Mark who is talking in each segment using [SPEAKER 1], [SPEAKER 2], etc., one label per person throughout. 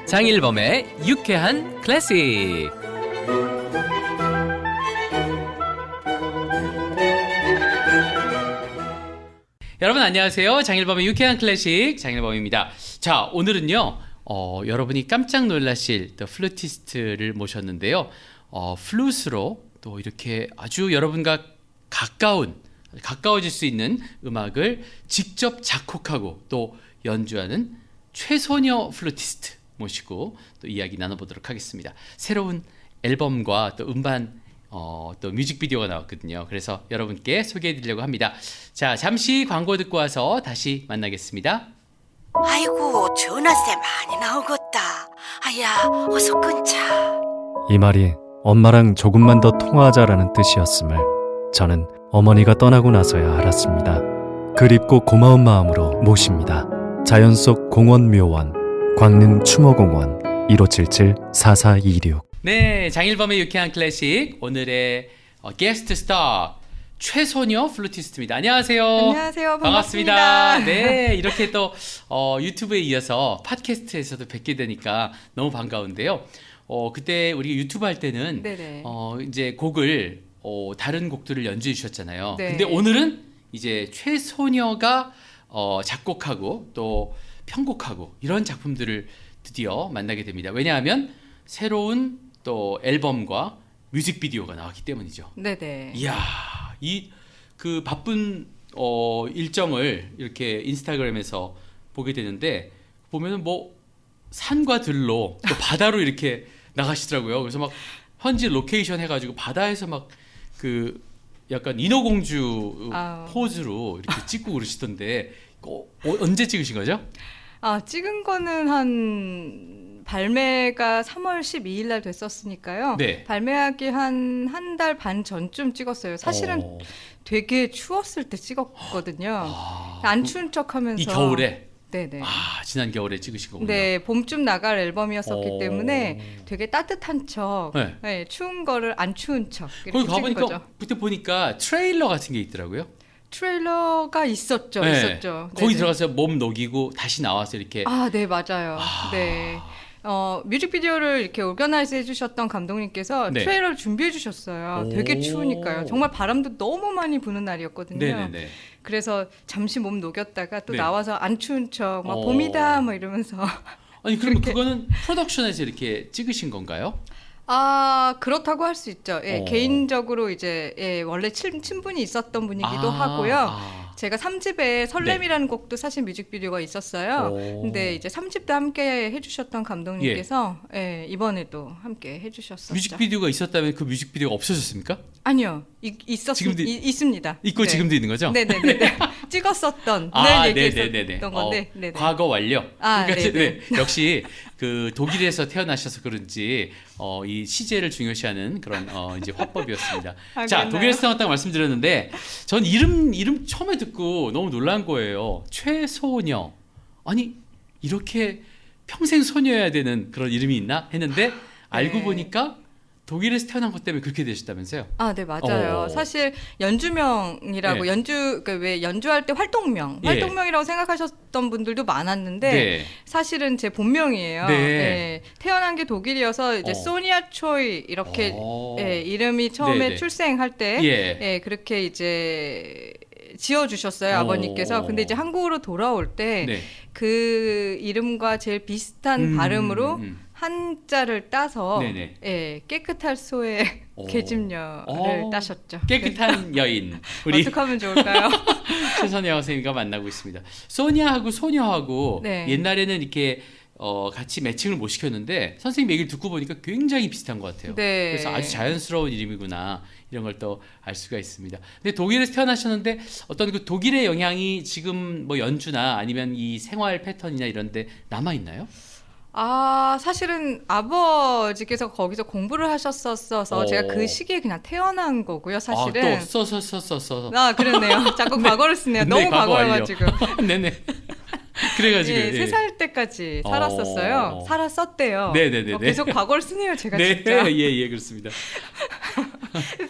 [SPEAKER 1] 장일범의 유쾌한 클래식. 여러분 안녕하세요. 장일범의 유쾌한 클래식 장일범입니다. 자, 오늘은요 여러분이 깜짝 놀라실 또 플루티스트를 모셨는데요. 플룻으로 또 이렇게 아주 여러분과 가까워질 수 있는 음악을 직접 작곡하고 또 연주하는 최소녀 플루티스트 모시고 또 이야기 나눠보도록 하겠습니다. 새로운 앨범과 또 음반 또 뮤직비디오가 나왔거든요. 그래서 여러분께 소개해드리려고 합니다. 자, 잠시 광고 듣고 와서 다시 만나겠습니다.
[SPEAKER 2] 아이고, 전화세 많이 나오겠다. 아야, 어서 끊자.
[SPEAKER 3] 이 말이 엄마랑 조금만 더 통화하자라는 뜻이었음을 저는 어머니가 떠나고 나서야 알았습니다. 그립고 고마운 마음으로 모십니다. 자연 속 공원 묘원 광릉 추모공원 1577-4426.
[SPEAKER 1] 네, 장일범의 유쾌한 클래식 오늘의 게스트 스타 최소녀 플루티스트입니다. 안녕하세요.
[SPEAKER 4] 안녕하세요. 반갑습니다.
[SPEAKER 1] 네, 이렇게 또 유튜브에 이어서 팟캐스트에서도 뵙게 되니까 너무 반가운데요. 그때 우리 유튜브 할 때는
[SPEAKER 4] 네네.
[SPEAKER 1] 이제 곡을 다른 곡들을 연주해 주셨잖아요.
[SPEAKER 4] 네.
[SPEAKER 1] 근데 오늘은 이제 최소녀가 작곡하고 또 편곡하고 이런 작품들을 드디어 만나게 됩니다. 왜냐하면 새로운 또 앨범과 뮤직비디오가 나왔기 때문이죠.
[SPEAKER 4] 네네.
[SPEAKER 1] 이야, 이 그 바쁜 일정을 이렇게 인스타그램에서 보게 되는데 보면은 뭐 산과 들로 또 바다로 이렇게 나가시더라고요. 그래서 막 현지 로케이션 해가지고 바다에서 막 그 약간 인어공주 포즈로 이렇게 찍고 그러시던데 언제 찍으신 거죠?
[SPEAKER 4] 찍은 거는 한 발매가 3월 12일 날 됐었으니까요.
[SPEAKER 1] 네.
[SPEAKER 4] 발매하기 한 달 반 전쯤 찍었어요. 사실은 되게 추웠을 때 찍었거든요. 안 추운 척하면서
[SPEAKER 1] 이 겨울에?
[SPEAKER 4] 네네.
[SPEAKER 1] 지난 겨울에 찍으신 거군요.
[SPEAKER 4] 네, 봄쯤 나갈 앨범이었었기 때문에 되게 따뜻한 척,
[SPEAKER 1] 네.
[SPEAKER 4] 네, 추운 거를 안 추운 척 이렇게
[SPEAKER 1] 거기
[SPEAKER 4] 찍은
[SPEAKER 1] 가보니까
[SPEAKER 4] 거죠.
[SPEAKER 1] 그때 보니까 트레일러 같은 게 있더라고요.
[SPEAKER 4] 트레일러가 있었죠.
[SPEAKER 1] 네.
[SPEAKER 4] 있었죠.
[SPEAKER 1] 거기
[SPEAKER 4] 네네.
[SPEAKER 1] 들어가서 몸 녹이고 다시 나와서 이렇게
[SPEAKER 4] 네, 맞아요. 네. 뮤직비디오를 이렇게 오거나이즈 해주셨던 감독님께서
[SPEAKER 1] 네.
[SPEAKER 4] 트레일러를 준비해 주셨어요. 되게 추우니까요. 정말 바람도 너무 많이 부는 날이었거든요.
[SPEAKER 1] 네네네.
[SPEAKER 4] 그래서 잠시 몸 녹였다가 또
[SPEAKER 1] 네.
[SPEAKER 4] 나와서 안 추운 척, 막 봄이다, 뭐 이러면서.
[SPEAKER 1] 아니 그러면
[SPEAKER 4] 그렇게.
[SPEAKER 1] 그거는 프로덕션에서 이렇게 찍으신 건가요?
[SPEAKER 4] 그렇다고 할 수 있죠. 예, 개인적으로 이제 원래 친분이 있었던 분이기도 하고요. 제가 3집에 설렘이라는 곡도 사실 뮤직비디오가 있었어요. 근데 이제 3집도 함께 해주셨던 감독님께서 이번에도 함께 해주셨었죠.
[SPEAKER 1] 뮤직비디오가 있었다면 그 뮤직비디오가 없어졌습니까?
[SPEAKER 4] 아니요,
[SPEAKER 1] 지금도
[SPEAKER 4] 있습니다.
[SPEAKER 1] 있고
[SPEAKER 4] 네.
[SPEAKER 1] 지금도 있는 거죠?
[SPEAKER 4] 네네네. 찍었었던 늘 얘기했었던 건데. 네네.
[SPEAKER 1] 과거 완료. 그러니까
[SPEAKER 4] 네네.
[SPEAKER 1] 네, 역시 그 독일에서 태어나셔서 그런지 이 시제를 중요시하는 그런 이제 화법이었습니다. 자,
[SPEAKER 4] 그랬나요?
[SPEAKER 1] 독일에서 태어났다고 말씀드렸는데 전 이름 처음에 듣고 너무 놀란 거예요. 최소녀. 아니 이렇게 평생 소녀여야 되는 그런 이름이 있나 했는데 알고 보니까 독일에서 태어난 것 때문에 그렇게 되셨다면서요?
[SPEAKER 4] 네, 맞아요. 사실 연주명이라고
[SPEAKER 1] 네.
[SPEAKER 4] 왜 연주할 때 활동명이라고 생각하셨던 분들도 많았는데
[SPEAKER 1] 네.
[SPEAKER 4] 사실은 제 본명이에요.
[SPEAKER 1] 네.
[SPEAKER 4] 태어난 게 독일이어서 이제 소니아 초이 이렇게 이름이 처음에
[SPEAKER 1] 네네.
[SPEAKER 4] 출생할 때
[SPEAKER 1] 예.
[SPEAKER 4] 그렇게 이제 지어주셨어요, 아버님께서. 근데 이제 한국으로 돌아올 때
[SPEAKER 1] 네.
[SPEAKER 4] 그 이름과 제일 비슷한 발음으로 한자를 따서
[SPEAKER 1] 네네.
[SPEAKER 4] 깨끗할 소의 계집녀를 따셨죠.
[SPEAKER 1] 깨끗한 여인. 우리
[SPEAKER 4] 어떻게 하면 좋을까요?
[SPEAKER 1] 최선혜 선생님과 만나고 있습니다. 소니아하고 소녀하고
[SPEAKER 4] 네.
[SPEAKER 1] 옛날에는 이렇게 같이 매칭을 못 시켰는데 선생님 얘기를 듣고 보니까 굉장히 비슷한 것 같아요.
[SPEAKER 4] 네.
[SPEAKER 1] 그래서 아주 자연스러운 이름이구나 이런 걸 또 알 수가 있습니다. 근데 독일에서 태어나셨는데 어떤 그 독일의 영향이 지금 뭐 연주나 아니면 이 생활 패턴이나 이런 데 남아 있나요?
[SPEAKER 4] 사실은 아버지께서 거기서 공부를 하셨었어서 제가 그 시기에 그냥 태어난 거고요, 사실은.
[SPEAKER 1] 또 써서.
[SPEAKER 4] 그러네요. 자꾸 과거를 쓰네요.
[SPEAKER 1] 네,
[SPEAKER 4] 너무
[SPEAKER 1] 과거 완료.
[SPEAKER 4] 과거여가지고.
[SPEAKER 1] 네네. 그래가지고.
[SPEAKER 4] 예, 3살 때까지 살았었어요. 살았었대요.
[SPEAKER 1] 네네네네.
[SPEAKER 4] 계속 과거를 쓰네요, 제가
[SPEAKER 1] 네,
[SPEAKER 4] 진짜.
[SPEAKER 1] 예, 그렇습니다.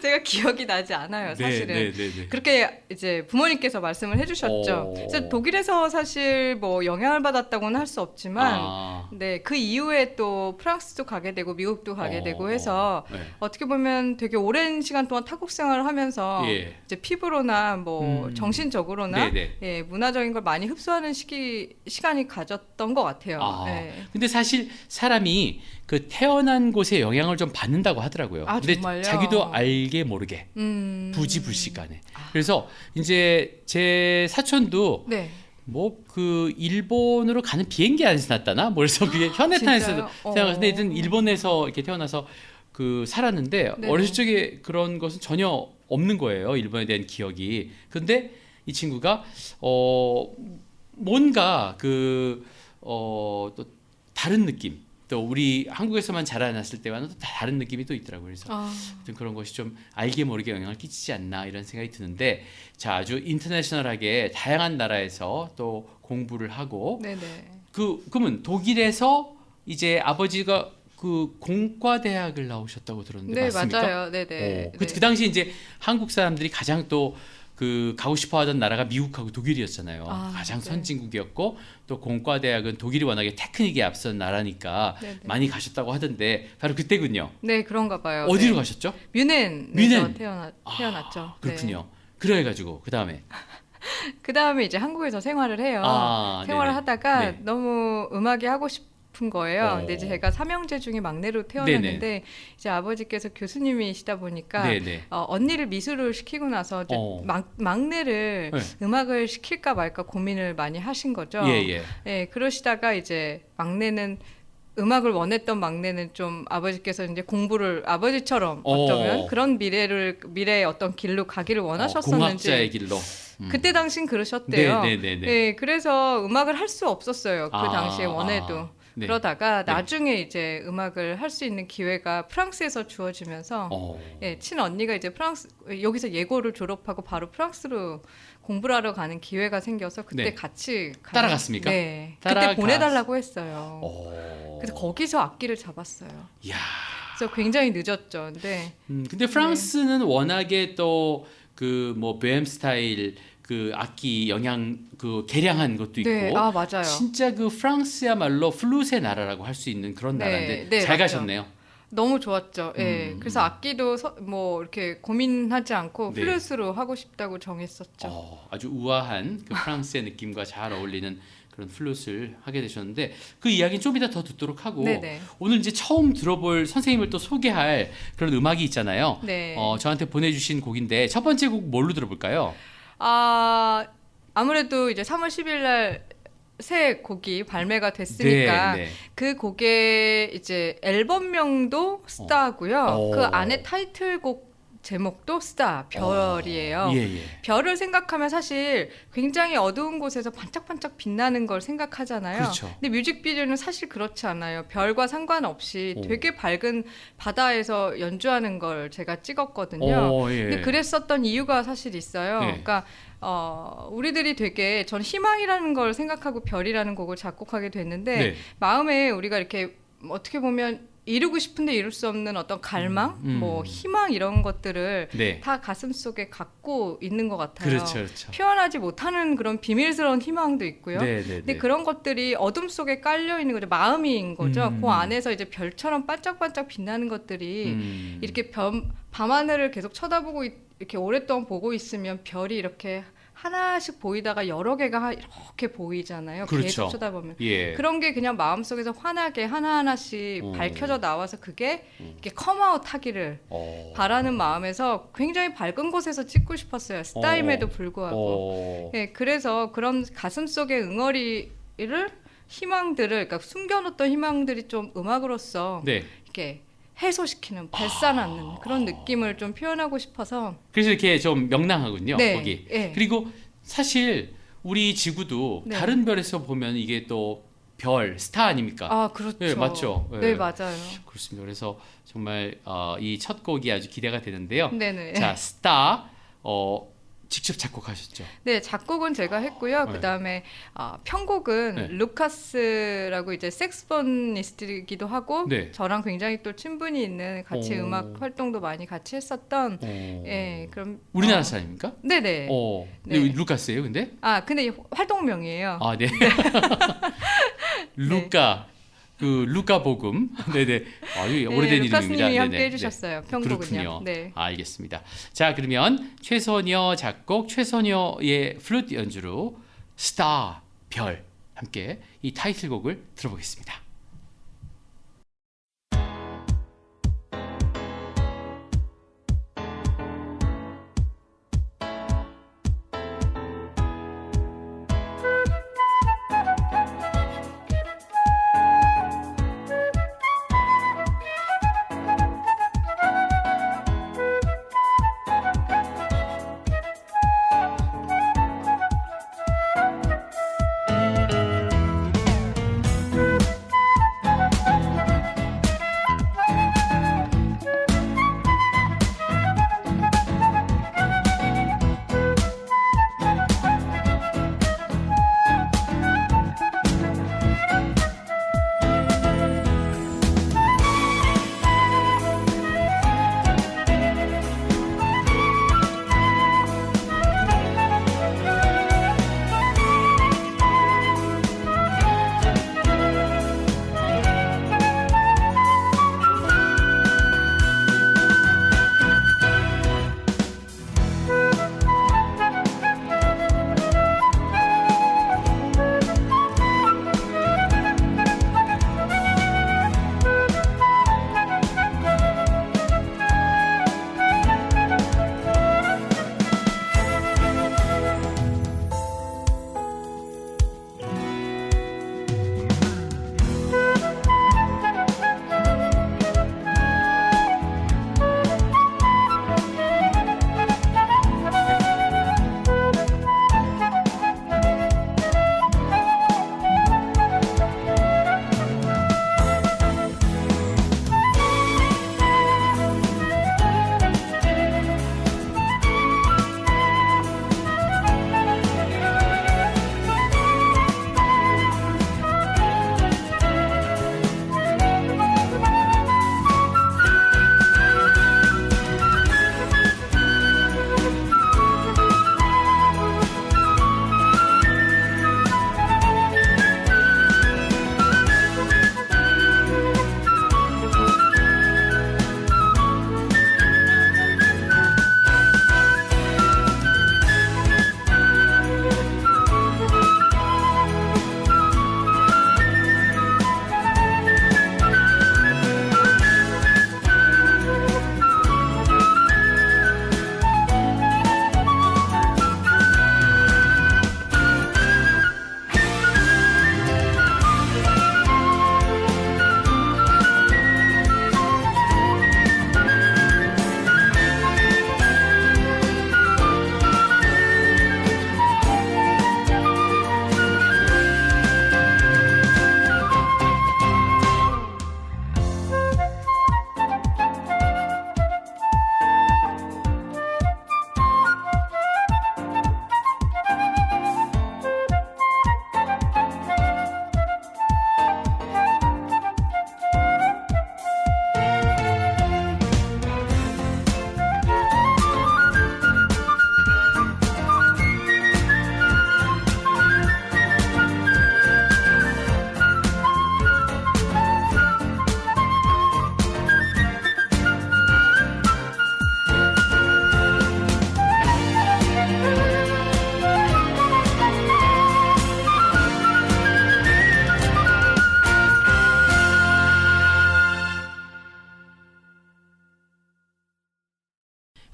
[SPEAKER 4] 제가 기억이 나지 않아요, 사실은.
[SPEAKER 1] 네, 네, 네.
[SPEAKER 4] 그렇게 이제 부모님께서 말씀을 해주셨죠. 그래서 독일에서 사실 뭐 영향을 받았다고는 할 수 없지만, 네, 그 이후에 또 프랑스도 가게 되고 미국도 가게 되고 해서
[SPEAKER 1] 네.
[SPEAKER 4] 어떻게 보면 되게 오랜 시간 동안 타국 생활을 하면서
[SPEAKER 1] 예.
[SPEAKER 4] 이제 피부로나 뭐 정신적으로나
[SPEAKER 1] 네네.
[SPEAKER 4] 예, 문화적인 걸 많이 흡수하는 시간이 가졌던 것 같아요. 네.
[SPEAKER 1] 근데 사실 사람이 그 태어난 곳에 영향을 좀 받는다고 하더라고요.
[SPEAKER 4] 아,
[SPEAKER 1] 근데
[SPEAKER 4] 정말요?
[SPEAKER 1] 자기도 알게 모르게 부지불식간에. 그래서 이제 제 사촌도
[SPEAKER 4] 네.
[SPEAKER 1] 뭐 그 일본으로 가는 비행기 안에서 났다나? 뭐 그래서 그게 현해탄에서
[SPEAKER 4] 진짜요?
[SPEAKER 1] 태어났는데 하여튼 일본에서 이렇게 태어나서 그 살았는데
[SPEAKER 4] 네네.
[SPEAKER 1] 어렸을 적에 그런 것은 전혀 없는 거예요. 일본에 대한 기억이. 근데 이 친구가 뭔가 또 다른 느낌. 또 우리 한국에서만 자라났을 때와는 또 다른 느낌이 또 있더라고요. 그래서 하여튼 그런 것이 좀 알게 모르게 영향을 끼치지 않나 이런 생각이 드는데, 자, 아주 인터내셔널하게 다양한 나라에서 또 공부를 하고,
[SPEAKER 4] 네네.
[SPEAKER 1] 그러면 독일에서 이제 아버지가 그 공과대학을 나오셨다고 들었는데
[SPEAKER 4] 네,
[SPEAKER 1] 맞습니까?
[SPEAKER 4] 맞아요. 네네.
[SPEAKER 1] 그 당시 이제 한국 사람들이 가장 또 그 가고 싶어하던 나라가 미국하고 독일이었잖아요. 가장
[SPEAKER 4] 네.
[SPEAKER 1] 선진국이었고 또 공과대학은 독일이 워낙에 테크닉에 앞선 나라니까
[SPEAKER 4] 네네.
[SPEAKER 1] 많이 가셨다고 하던데 바로 그때군요.
[SPEAKER 4] 네, 그런가 봐요.
[SPEAKER 1] 어디로
[SPEAKER 4] 네.
[SPEAKER 1] 가셨죠?
[SPEAKER 4] 뮌헨에서
[SPEAKER 1] 뮌헨.
[SPEAKER 4] 태어났죠.
[SPEAKER 1] 그렇군요.
[SPEAKER 4] 네.
[SPEAKER 1] 그래가지고 그 다음에
[SPEAKER 4] 그 다음에 이제 한국에서 생활을 해요. 생활을
[SPEAKER 1] 네네.
[SPEAKER 4] 하다가
[SPEAKER 1] 네.
[SPEAKER 4] 너무 음악이 하고 싶은 거예요. 근데 이제 제가 삼형제 중에 막내로 태어났는데
[SPEAKER 1] 네네.
[SPEAKER 4] 이제 아버지께서 교수님이시다 보니까
[SPEAKER 1] 네네.
[SPEAKER 4] 언니를 미술을 시키고 나서 이제 막내를
[SPEAKER 1] 네.
[SPEAKER 4] 음악을 시킬까 말까 고민을 많이 하신 거죠.
[SPEAKER 1] 예.
[SPEAKER 4] 네, 그러시다가 이제 음악을 원했던 막내는 좀 아버지께서 이제 공부를 아버지처럼 어쩌면 그런 미래의 어떤 길로 가기를 원하셨었는지
[SPEAKER 1] 공학자의 길로.
[SPEAKER 4] 그때 당신 그러셨대요.
[SPEAKER 1] 네네네네.
[SPEAKER 4] 네, 그래서 음악을 할 수 없었어요. 그
[SPEAKER 1] 아,
[SPEAKER 4] 당시에 원해도.
[SPEAKER 1] 네.
[SPEAKER 4] 그러다가
[SPEAKER 1] 네.
[SPEAKER 4] 나중에 이제 음악을 할 수 있는 기회가 프랑스에서 주어지면서 예, 친언니가 이제 여기서 예고를 졸업하고 바로 프랑스로 공부를 하러 가는 기회가 생겨서 그때
[SPEAKER 1] 네.
[SPEAKER 4] 같이
[SPEAKER 1] 따라갔습니까?
[SPEAKER 4] 네.
[SPEAKER 1] 따라가-
[SPEAKER 4] 그때 보내달라고 했어요. 그래서 거기서 악기를 잡았어요.
[SPEAKER 1] 이야.
[SPEAKER 4] 그래서 굉장히 늦었죠.
[SPEAKER 1] 근데 프랑스는 워낙에 또 그 뭐 베엠 스타일 그 악기 영향 그 개량한 것도 있고,
[SPEAKER 4] 네, 맞아요.
[SPEAKER 1] 진짜 그 프랑스야말로 플룻의 나라라고 할 수 있는 그런
[SPEAKER 4] 네,
[SPEAKER 1] 나라인데
[SPEAKER 4] 네,
[SPEAKER 1] 잘
[SPEAKER 4] 맞죠.
[SPEAKER 1] 가셨네요.
[SPEAKER 4] 너무 좋았죠. 예. 그래서 악기도 뭐 이렇게 고민하지 않고
[SPEAKER 1] 네.
[SPEAKER 4] 플룻으로 하고 싶다고 정했었죠.
[SPEAKER 1] 아주 우아한 그 프랑스의 느낌과 잘 어울리는 그런 플룻을 하게 되셨는데 그 이야기는 좀 이따 더 듣도록 하고
[SPEAKER 4] 네네.
[SPEAKER 1] 오늘 이제 처음 들어볼 선생님을 또 소개할 그런 음악이 있잖아요.
[SPEAKER 4] 네.
[SPEAKER 1] 저한테 보내주신 곡인데 첫 번째 곡 뭘로 들어볼까요?
[SPEAKER 4] 아무래도 이제 3월 10일 날 새 곡이 발매가 됐으니까
[SPEAKER 1] 네.
[SPEAKER 4] 그 곡의 이제 앨범명도 스타고요. 그 안에 타이틀곡 제목도 스타, 별이에요.
[SPEAKER 1] 예.
[SPEAKER 4] 별을 생각하면 사실 굉장히 어두운 곳에서 반짝반짝 빛나는 걸 생각하잖아요.
[SPEAKER 1] 그렇죠.
[SPEAKER 4] 근데 뮤직비디오는 사실 그렇지 않아요. 별과 상관없이 되게 밝은 바다에서 연주하는 걸 제가 찍었거든요.
[SPEAKER 1] 예.
[SPEAKER 4] 근데 그랬었던 이유가 사실 있어요.
[SPEAKER 1] 예.
[SPEAKER 4] 그러니까 우리들이 되게 전 희망이라는 걸 생각하고 별이라는 곡을 작곡하게 됐는데
[SPEAKER 1] 네.
[SPEAKER 4] 마음에 우리가 이렇게 어떻게 보면 이루고 싶은데 이룰 수 없는 어떤 갈망, 뭐 희망 이런 것들을
[SPEAKER 1] 네.
[SPEAKER 4] 다 가슴 속에 갖고 있는 것 같아요.
[SPEAKER 1] 그렇죠.
[SPEAKER 4] 표현하지 못하는 그런 비밀스러운 희망도 있고요.
[SPEAKER 1] 네.
[SPEAKER 4] 근데 그런 것들이 어둠 속에 깔려 있는 거죠. 마음인 거죠. 그 안에서 이제 별처럼 반짝반짝 빛나는 것들이 이렇게 밤하늘을 계속 쳐다보고 이렇게 오랫동안 보고 있으면 별이 이렇게 하나씩 보이다가 여러 개가 이렇게 보이잖아요.
[SPEAKER 1] 그렇죠.
[SPEAKER 4] 계속 쳐다보면.
[SPEAKER 1] 예.
[SPEAKER 4] 그런 게 그냥 마음속에서 환하게 하나하나씩 밝혀져 나와서 그게 이렇게 컴아웃 하기를 바라는 마음에서 굉장히 밝은 곳에서 찍고 싶었어요. 스타임에도 불구하고. 예, 그래서 그런 가슴속의 응어리를 희망들을 그러니까 숨겨놓던 희망들이 좀 음악으로서
[SPEAKER 1] 네.
[SPEAKER 4] 이렇게 해소시키는 발산하는 그런 느낌을 좀 표현하고 싶어서
[SPEAKER 1] 그래서 이렇게 좀 명랑하군요.
[SPEAKER 4] 네,
[SPEAKER 1] 거기.
[SPEAKER 4] 예.
[SPEAKER 1] 그리고 사실 우리 지구도
[SPEAKER 4] 네.
[SPEAKER 1] 다른 별에서 보면 이게 또 별, 스타 아닙니까?
[SPEAKER 4] 그렇죠.
[SPEAKER 1] 네, 맞죠.
[SPEAKER 4] 네, 맞아요.
[SPEAKER 1] 그렇습니다. 그래서 정말 이 첫 곡이 아주 기대가 되는데요.
[SPEAKER 4] 네네.
[SPEAKER 1] 자, 스타. 직접 작곡하셨죠?
[SPEAKER 4] 네, 작곡은 제가 했고요.
[SPEAKER 1] 네.
[SPEAKER 4] 그다음에 편곡은
[SPEAKER 1] 네.
[SPEAKER 4] 루카스라고 이제 색스포니스트이기도 하고
[SPEAKER 1] 네.
[SPEAKER 4] 저랑 굉장히 또 친분이 있는 같이
[SPEAKER 1] 오.
[SPEAKER 4] 음악 활동도 많이 같이 했었던 예, 그럼
[SPEAKER 1] 우리나라 사람입니까?
[SPEAKER 4] 네네.
[SPEAKER 1] 근데
[SPEAKER 4] 네.
[SPEAKER 1] 루카스예요, 근데?
[SPEAKER 4] 근데 활동명이에요.
[SPEAKER 1] 아, 네. 루카 그 루카 복음. 네네. 아주 오래된 이름입니다.
[SPEAKER 4] 루카스님이 함께
[SPEAKER 1] 네네.
[SPEAKER 4] 해주셨어요.
[SPEAKER 1] 네.
[SPEAKER 4] 편곡은요.
[SPEAKER 1] 그렇군요.
[SPEAKER 4] 네.
[SPEAKER 1] 알겠습니다. 자, 그러면 최소녀 작곡, 최소녀의 플루트 연주로 스타 별 함께 이 타이틀곡을 들어보겠습니다.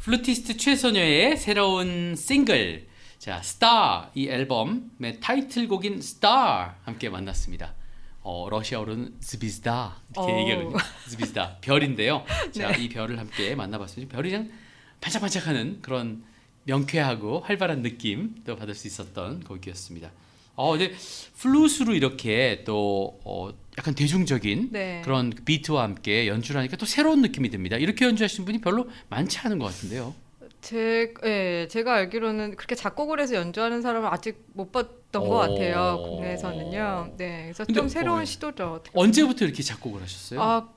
[SPEAKER 1] 플루티스트 최소녀의 새로운 싱글, 자, 스타, 이 앨범의 타이틀곡인 스타 함께 만났습니다. 러시아어로는 zvezda 이렇게 얘기하거든요. zvezda 별인데요. 자,
[SPEAKER 4] 네.
[SPEAKER 1] 이 별을 함께 만나봤습니다. 별이 그냥 반짝반짝하는 그런 명쾌하고 활발한 느낌도 받을 수 있었던 곡이었습니다. 근데 플룻으로 이렇게 또 약간 대중적인
[SPEAKER 4] 네.
[SPEAKER 1] 그런 비트와 함께 연주를 하니까 또 새로운 느낌이 듭니다. 이렇게 연주하시는 분이 별로 많지 않은 것 같은데요.
[SPEAKER 4] 제가 알기로는 그렇게 작곡을 해서 연주하는 사람은 아직 못 봤던 것 같아요. 국내에서는요. 네, 그래서 좀 새로운 시도죠. 어떻게 보면.
[SPEAKER 1] 언제부터 이렇게 작곡을 하셨어요?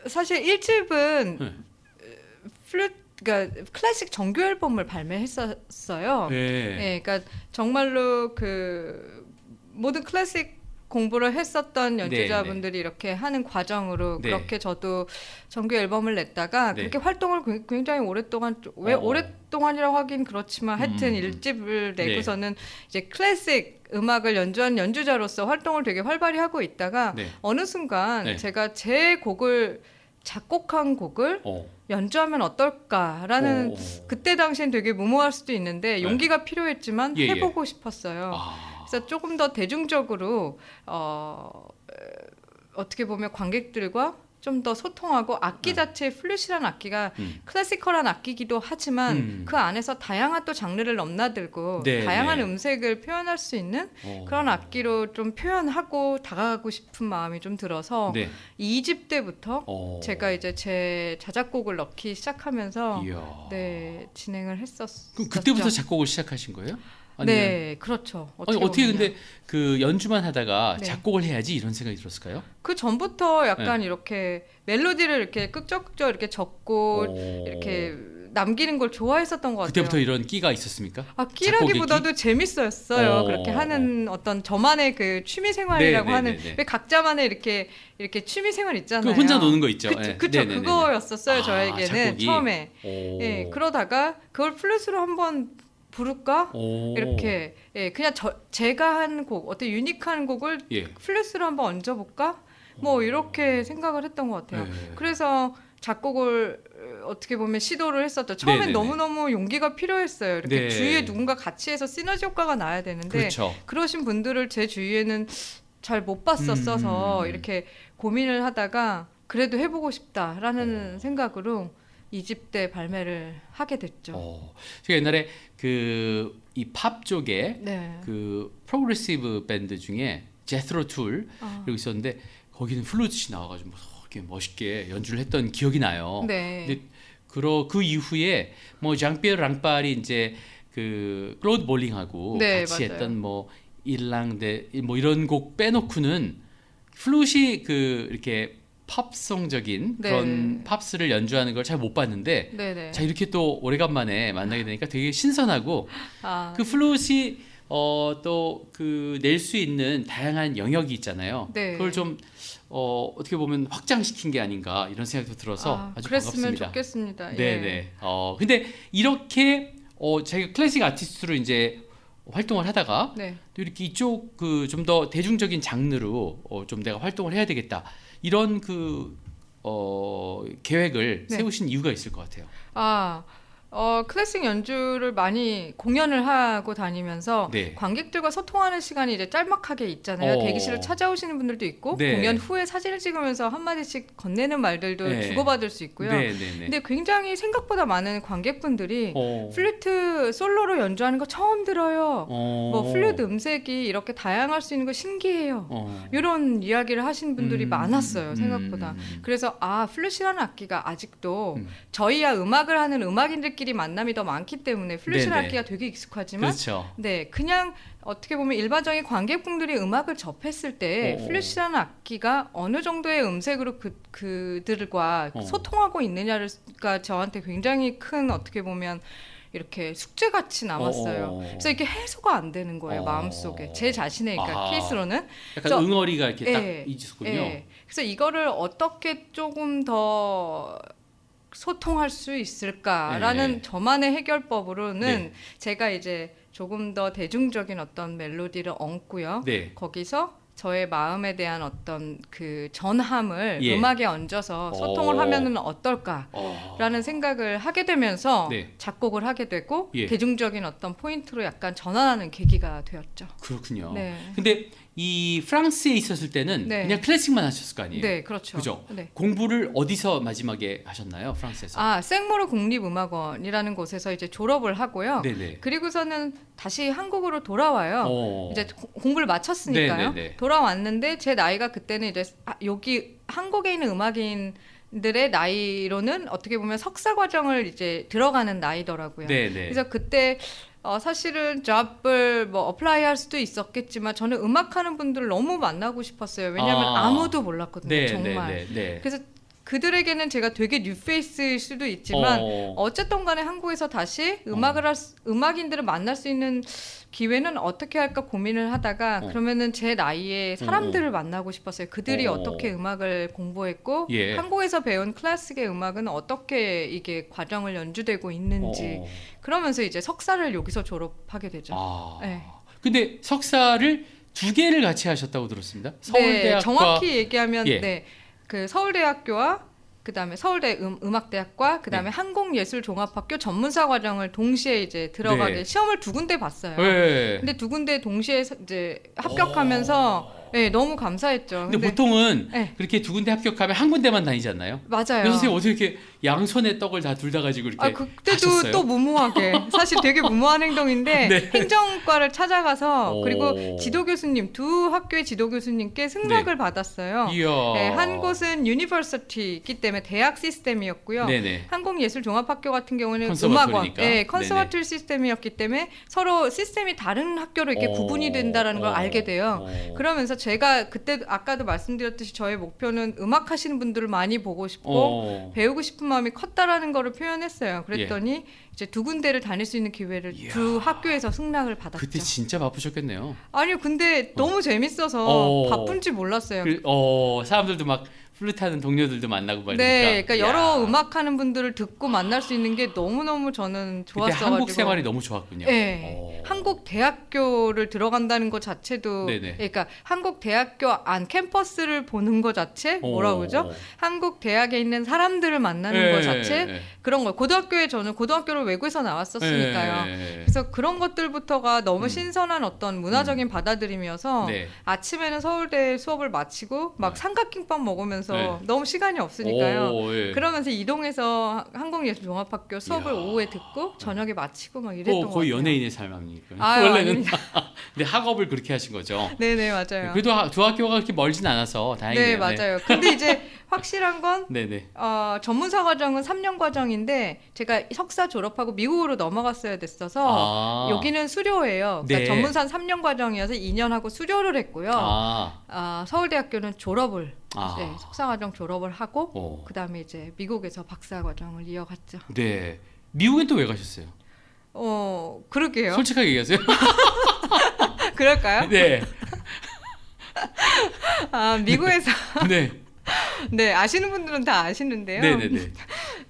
[SPEAKER 4] 사실 1집은
[SPEAKER 1] 네.
[SPEAKER 4] 그러니까 클래식 정규 앨범을 발매했었어요.
[SPEAKER 1] 네.
[SPEAKER 4] 그러니까 정말로 그 모든 클래식 공부를 했었던 연주자분들이 이렇게 하는 과정으로 그렇게 저도 정규 앨범을 냈다가 그렇게 활동을 굉장히 오랫동안 왜 오랫동안이라고 하긴 그렇지만 하여튼 1집을 내고서는 이제 클래식 음악을 연주한 연주자로서 활동을 되게 활발히 하고 있다가 어느 순간 제가 제 곡을 작곡한 곡을 연주하면 어떨까라는 그때 당시엔 되게 무모할 수도 있는데 용기가 필요했지만 해보고 싶었어요. 그래서 조금 더 대중적으로 어떻게 보면 관객들과 좀 더 소통하고 악기 자체의 플룻이라는 악기가 클래시컬한 악기기도 하지만 그 안에서 다양한 또 장르를 넘나들고 다양한 음색을 표현할 수 있는 그런 악기로 좀 표현하고 다가가고 싶은 마음이 좀 들어서 2집 때부터 제가 이제 제 자작곡을 넣기 시작하면서 진행을 했었어요.
[SPEAKER 1] 그럼 그때부터 작곡을 시작하신 거예요?
[SPEAKER 4] 네, 그렇죠.
[SPEAKER 1] 어떻게 근데 그 연주만 하다가 작곡을 해야지 이런 생각이 들었을까요?
[SPEAKER 4] 그 전부터 약간 이렇게 멜로디를 이렇게 끄적끄적 이렇게 적고 이렇게 남기는 걸 좋아했었던 것 같아요.
[SPEAKER 1] 그때부터 이런 끼가 있었습니까?
[SPEAKER 4] 끼라기보다도 재밌었어요. 그렇게 하는 어떤 저만의 그 취미 생활이라고 하는 왜 각자만의 이렇게 취미 생활 있잖아요.
[SPEAKER 1] 그 혼자 노는 거 있죠.
[SPEAKER 4] 그쵸. 그거였었어요. 저에게는
[SPEAKER 1] 작곡이?
[SPEAKER 4] 처음에. 그러다가 그걸 플룻으로 한번 부를까? 이렇게 그냥 제가 한 곡, 어떤 유니크한 곡을 플룻으로 한번 얹어볼까? 뭐 이렇게 생각을 했던 것 같아요. 그래서 작곡을 어떻게 보면 시도를 했었죠. 처음엔 너무너무 용기가 필요했어요. 이렇게 주위에 누군가 같이 해서 시너지 효과가 나야 되는데 그러신 분들을 제 주위에는 잘 못 봤었어서 이렇게 고민을 하다가 그래도 해보고 싶다라는 생각으로 2집 때 발매를 하게 됐죠.
[SPEAKER 1] 제가 옛날에 그 이 팝 쪽에 그 프로그레시브 밴드 중에 제스로 툴 이러고 있었는데 거기는 플루트이 나와가지고 이렇게 멋있게 연주를 했던 기억이 나요. 근데 그 이후에 뭐 장피에르 랑파리 이제 그 클로드 볼링하고 같이
[SPEAKER 4] 맞아요.
[SPEAKER 1] 했던 뭐 일랑데 뭐 이런 곡 빼놓고는 플룻이 그 이렇게 팝송적인 그런 팝스를 연주하는 걸 잘 못 봤는데 자 이렇게 또 오래간만에 만나게 되니까 되게 신선하고 그 플룻이 또 그 낼 수 있는 다양한 영역이 있잖아요. 그걸 좀 어떻게 보면 확장시킨 게 아닌가 이런 생각도 들어서 아주
[SPEAKER 4] 그랬으면
[SPEAKER 1] 반갑습니다.
[SPEAKER 4] 좋겠습니다.
[SPEAKER 1] 네네. 근데 이렇게 제가 클래식 아티스트로 이제 활동을 하다가 또 이렇게 이쪽 그 좀 더 대중적인 장르로 좀 내가 활동을 해야 되겠다. 이런 그 계획을 세우신 이유가 있을 것 같아요.
[SPEAKER 4] 클래식 연주를 많이 공연을 하고 다니면서 관객들과 소통하는 시간이 이제 짤막하게 있잖아요. 대기실을 찾아오시는 분들도 있고 공연 후에 사진을 찍으면서 한마디씩 건네는 말들도 주고받을 수 있고요. 근데 굉장히 생각보다 많은 관객분들이 플루트 솔로로 연주하는 거 처음 들어요. 뭐 플루트 음색이 이렇게 다양할 수 있는 거 신기해요. 이런 이야기를 하신 분들이 많았어요. 생각보다. 그래서 플룻이라는 악기가 아직도 저희야 음악을 하는 음악인들끼리 만남이 더 많기 때문에 플룻이라는 악기가 되게 익숙하지만 그냥 어떻게 보면 일반적인 관객분들이 음악을 접했을 때 플룻이라는 악기가 어느 정도의 음색으로 그들과 소통하고 있느냐가 저한테 굉장히 큰 어떻게 보면 이렇게 숙제같이 남았어요. 그래서 이게 해소가 안 되는 거예요. 마음속에. 제 자신의 케이스로는.
[SPEAKER 1] 약간 응어리가 이렇게 딱 있었군요.
[SPEAKER 4] 그래서 이거를 어떻게 조금 더 소통할 수 있을까라는 저만의 해결법으로는 제가 이제 조금 더 대중적인 어떤 멜로디를 얹고요. 거기서 저의 마음에 대한 어떤 그 전함을 음악에 얹어서 소통을 하면은 어떨까라는 생각을 하게 되면서 작곡을 하게 되고 대중적인 어떤 포인트로 약간 전환하는 계기가 되었죠.
[SPEAKER 1] 그렇군요. 근데 이 프랑스에 있었을 때는 그냥 클래식만 하셨을 거 아니에요?
[SPEAKER 4] 네, 그렇죠.
[SPEAKER 1] 그죠? 공부를 어디서 마지막에 하셨나요? 프랑스에서?
[SPEAKER 4] 생모르 국립음악원이라는 곳에서 이제 졸업을 하고요. 그리고서는 다시 한국으로 돌아와요. 이제 공부를 마쳤으니까요. 돌아왔는데 제 나이가 그때는 이제 여기 한국에 있는 음악인 들의 나이로는 어떻게 보면 석사 과정을 이제 들어가는 나이더라고요.
[SPEAKER 1] 네, 네.
[SPEAKER 4] 그래서 그때 사실은 잡을 뭐 어플라이할 수도 있었겠지만 저는 음악하는 분들을 너무 만나고 싶었어요. 왜냐하면 아무도 몰랐거든요.
[SPEAKER 1] 네,
[SPEAKER 4] 정말.
[SPEAKER 1] 네, 네, 네.
[SPEAKER 4] 그래서 그들에게는 제가 되게 뉴페이스일 수도 있지만 어쨌든 간에 한국에서 다시 음악인들을 만날 수 있는 기회는 어떻게 할까 고민을 하다가 그러면은 제 나이에 사람들을 만나고 싶었어요. 그들이 어떻게 음악을 공부했고
[SPEAKER 1] 예.
[SPEAKER 4] 한국에서 배운 클래식의 음악은 어떻게 이게 과정을 연주되고 있는지 그러면서 이제 석사를 여기서 졸업하게 되죠. 네.
[SPEAKER 1] 근데 석사를 2개를 같이 하셨다고 들었습니다. 서울대학과
[SPEAKER 4] 네, 정확히 얘기하면
[SPEAKER 1] 예.
[SPEAKER 4] 네. 그 서울대학교와 그다음에 서울대 음악대학과 그다음에
[SPEAKER 1] 네.
[SPEAKER 4] 한국예술종합학교 전문사 과정을 동시에 이제 들어가게
[SPEAKER 1] 네.
[SPEAKER 4] 시험을 2군데 봤어요.
[SPEAKER 1] 네.
[SPEAKER 4] 근데 2군데 동시에 이제 합격하면서 네, 너무 감사했죠.
[SPEAKER 1] 근데 보통은
[SPEAKER 4] 네.
[SPEAKER 1] 그렇게 2군데 합격하면 한 군데만 다니지 않나요?
[SPEAKER 4] 맞아요.
[SPEAKER 1] 선생님 어떻게 이렇게 양손에 떡을 다 둘 다 가지고 이렇게
[SPEAKER 4] 그때도
[SPEAKER 1] 하셨어요?
[SPEAKER 4] 또 무모하게 사실 되게 무모한 행동인데
[SPEAKER 1] 네.
[SPEAKER 4] 행정과를 찾아가서 그리고
[SPEAKER 1] 오.
[SPEAKER 4] 지도 교수님 두 학교의 지도 교수님께 승낙을
[SPEAKER 1] 네.
[SPEAKER 4] 받았어요.
[SPEAKER 1] 이야.
[SPEAKER 4] 네, 한 곳은 유니버시티이기 때문에 대학 시스템이었고요.
[SPEAKER 1] 네네.
[SPEAKER 4] 한국예술종합학교 같은 경우는
[SPEAKER 1] 컨서바토리니까.
[SPEAKER 4] 음악원, 컨서바토리 시스템이었기 때문에 서로 시스템이 다른 학교로 이렇게 구분이 된다라는 걸 알게 돼요. 그러면서 제가 그때 아까도 말씀드렸듯이 저의 목표는 음악 하시는 분들을 많이 보고 싶고 배우고 싶은 마음이 컸다라는 거를 표현했어요. 그랬더니 이제 2군데를 다닐 수 있는 기회를
[SPEAKER 1] 이야.
[SPEAKER 4] 두 학교에서 승낙을 받았죠.
[SPEAKER 1] 그때 진짜 바쁘셨겠네요.
[SPEAKER 4] 아니요, 근데 너무 재밌어서 바쁜지 몰랐어요.
[SPEAKER 1] 사람들도 막 플루트하는 동료들도 만나고 말이니까.
[SPEAKER 4] 네, 그러니까
[SPEAKER 1] 이야.
[SPEAKER 4] 여러 음악하는 분들을 듣고 만날 수 있는 게 너무너무 저는
[SPEAKER 1] 그때
[SPEAKER 4] 좋았어가지고.
[SPEAKER 1] 한국 생활이 너무 좋았군요.
[SPEAKER 4] 네, 한국 대학교를 들어간다는 것 자체도,
[SPEAKER 1] 네네.
[SPEAKER 4] 그러니까 한국 대학교 안 캠퍼스를 보는 것 자체, 뭐라 그러죠? 한국 대학에 있는 사람들을 만나는 것 자체, 그런 거. 고등학교에 저는 고등학교를 외국에서 나왔었으니까요. 그래서 그런 것들부터가 너무 신선한 어떤 문화적인 받아들임이어서
[SPEAKER 1] 네.
[SPEAKER 4] 아침에는 서울대 수업을 마치고 막 삼각김밥 먹으면서 너무 시간이 없으니까요. 그러면서 이동해서 한국예술종합학교 수업을 오후에 듣고 저녁에 마치고 막 이랬던 것
[SPEAKER 1] 거의
[SPEAKER 4] 같아요.
[SPEAKER 1] 연예인의 삶 아닙니까?
[SPEAKER 4] 아유,
[SPEAKER 1] 원래는.
[SPEAKER 4] 아닙니다.
[SPEAKER 1] 근데 학업을 그렇게 하신 거죠.
[SPEAKER 4] 네네, 맞아요.
[SPEAKER 1] 그래도 두 학교가 그렇게 멀진 않아서 다행이네요.
[SPEAKER 4] 네, 맞아요. 근데 이제 확실한 건
[SPEAKER 1] 네네.
[SPEAKER 4] 전문사 과정은 3년 과정인데 제가 석사 졸업하고 미국으로 넘어갔어야 됐어서 여기는 수료예요. 그러니까
[SPEAKER 1] 네.
[SPEAKER 4] 전문사는 3년 과정이어서 2년 하고 수료를 했고요. 서울대학교는 졸업을 네, 석사 과정 졸업을 하고 그다음에 이제 미국에서 박사 과정을 이어갔죠.
[SPEAKER 1] 네. 미국엔 또 왜 가셨어요?
[SPEAKER 4] 그러게요.
[SPEAKER 1] 솔직하게 얘기하세요.
[SPEAKER 4] 그럴까요?
[SPEAKER 1] 네.
[SPEAKER 4] 미국에서
[SPEAKER 1] 네.
[SPEAKER 4] 네, 아시는 분들은 다 아시는데요.
[SPEAKER 1] 네네네.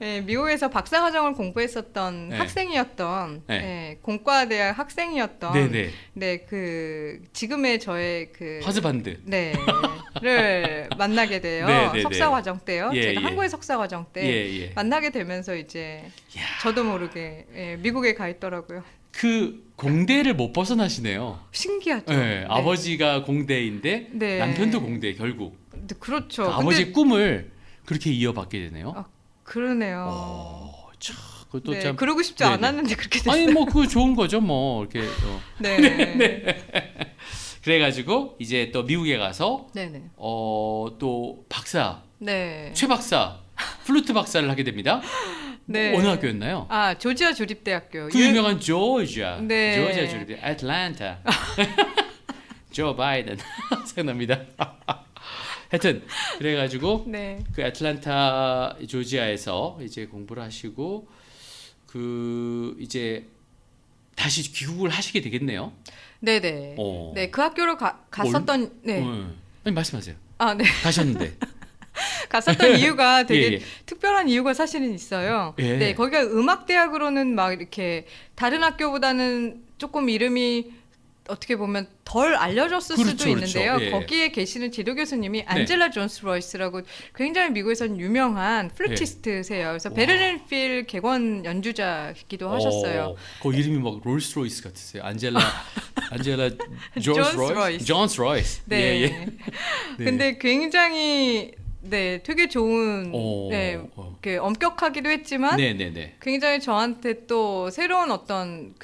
[SPEAKER 4] 네, 미국에서 박사 과정을 공부했었던
[SPEAKER 1] 네.
[SPEAKER 4] 학생이었던
[SPEAKER 1] 네.
[SPEAKER 4] 네, 공과대학 학생이었던
[SPEAKER 1] 네네.
[SPEAKER 4] 네, 그 지금의 저의 그
[SPEAKER 1] 화즈반드.
[SPEAKER 4] 네를 만나게 돼요.
[SPEAKER 1] 네네네.
[SPEAKER 4] 석사 과정 때요.
[SPEAKER 1] 예,
[SPEAKER 4] 제가
[SPEAKER 1] 예.
[SPEAKER 4] 한국의 석사 과정 때
[SPEAKER 1] 예.
[SPEAKER 4] 만나게 되면서 이제 저도 모르게 미국에 가 있더라고요.
[SPEAKER 1] 그 공대를 못 벗어나시네요.
[SPEAKER 4] 신기하죠.
[SPEAKER 1] 네. 아버지가 공대인데
[SPEAKER 4] 네.
[SPEAKER 1] 남편도 공대 결국.
[SPEAKER 4] 네, 그렇죠.
[SPEAKER 1] 아버지의 꿈을 그렇게 이어받게 되네요.
[SPEAKER 4] 그러네요.
[SPEAKER 1] 참, 그것도
[SPEAKER 4] 네,
[SPEAKER 1] 참.
[SPEAKER 4] 그러고 싶지
[SPEAKER 1] 네네.
[SPEAKER 4] 않았는데 그렇게 됐어요.
[SPEAKER 1] 아니 뭐 그 좋은 거죠, 뭐 이렇게.
[SPEAKER 4] 네.
[SPEAKER 1] 그래가지고 이제 또 미국에 가서
[SPEAKER 4] 네네.
[SPEAKER 1] 또 박사,
[SPEAKER 4] 네.
[SPEAKER 1] 최 박사, 플루트 박사를 하게 됩니다.
[SPEAKER 4] 네.
[SPEAKER 1] 어느 학교였나요?
[SPEAKER 4] 조지아 주립대학교.
[SPEAKER 1] 그 유명한 조지아,
[SPEAKER 4] 네.
[SPEAKER 1] 조지아 주립대, 애틀랜타, 조 바이든 생각납니다. 하여튼 그래가지고
[SPEAKER 4] 네.
[SPEAKER 1] 그 애틀랜타 조지아에서 이제 공부를 하시고 그 이제 다시 귀국을 하시게 되겠네요.
[SPEAKER 4] 네네. 네, 그 학교로 갔었던
[SPEAKER 1] 아니 말씀하세요.
[SPEAKER 4] 네.
[SPEAKER 1] 가셨는데.
[SPEAKER 4] 갔었던 이유가 되게
[SPEAKER 1] 예.
[SPEAKER 4] 특별한 이유가 사실은 있어요.
[SPEAKER 1] 예.
[SPEAKER 4] 네, 거기가 음악대학으로는 막 이렇게 다른 학교보다는 조금 이름이 어떻게 보면 덜 알려졌을
[SPEAKER 1] 그렇죠,
[SPEAKER 4] 수도 있는데요.
[SPEAKER 1] 그렇죠. 예.
[SPEAKER 4] 거기에 계시는 지도 교수님이 안젤라 존스 로이스라고 굉장히 미국에서는 유명한 플루티스트세요. 그래서 베를린 필 객원 연주자이기도 하셨어요.
[SPEAKER 1] 그 이름이 막 롤스로이스 같으세요. 안젤라 존스 로이스. 존스 로이스.
[SPEAKER 4] 네.
[SPEAKER 1] 예. 네.
[SPEAKER 4] 근데 굉장히 되게 좋은 이렇게 엄격하기도 했지만
[SPEAKER 1] 네네네.
[SPEAKER 4] 굉장히 저한테 또 새로운 어떤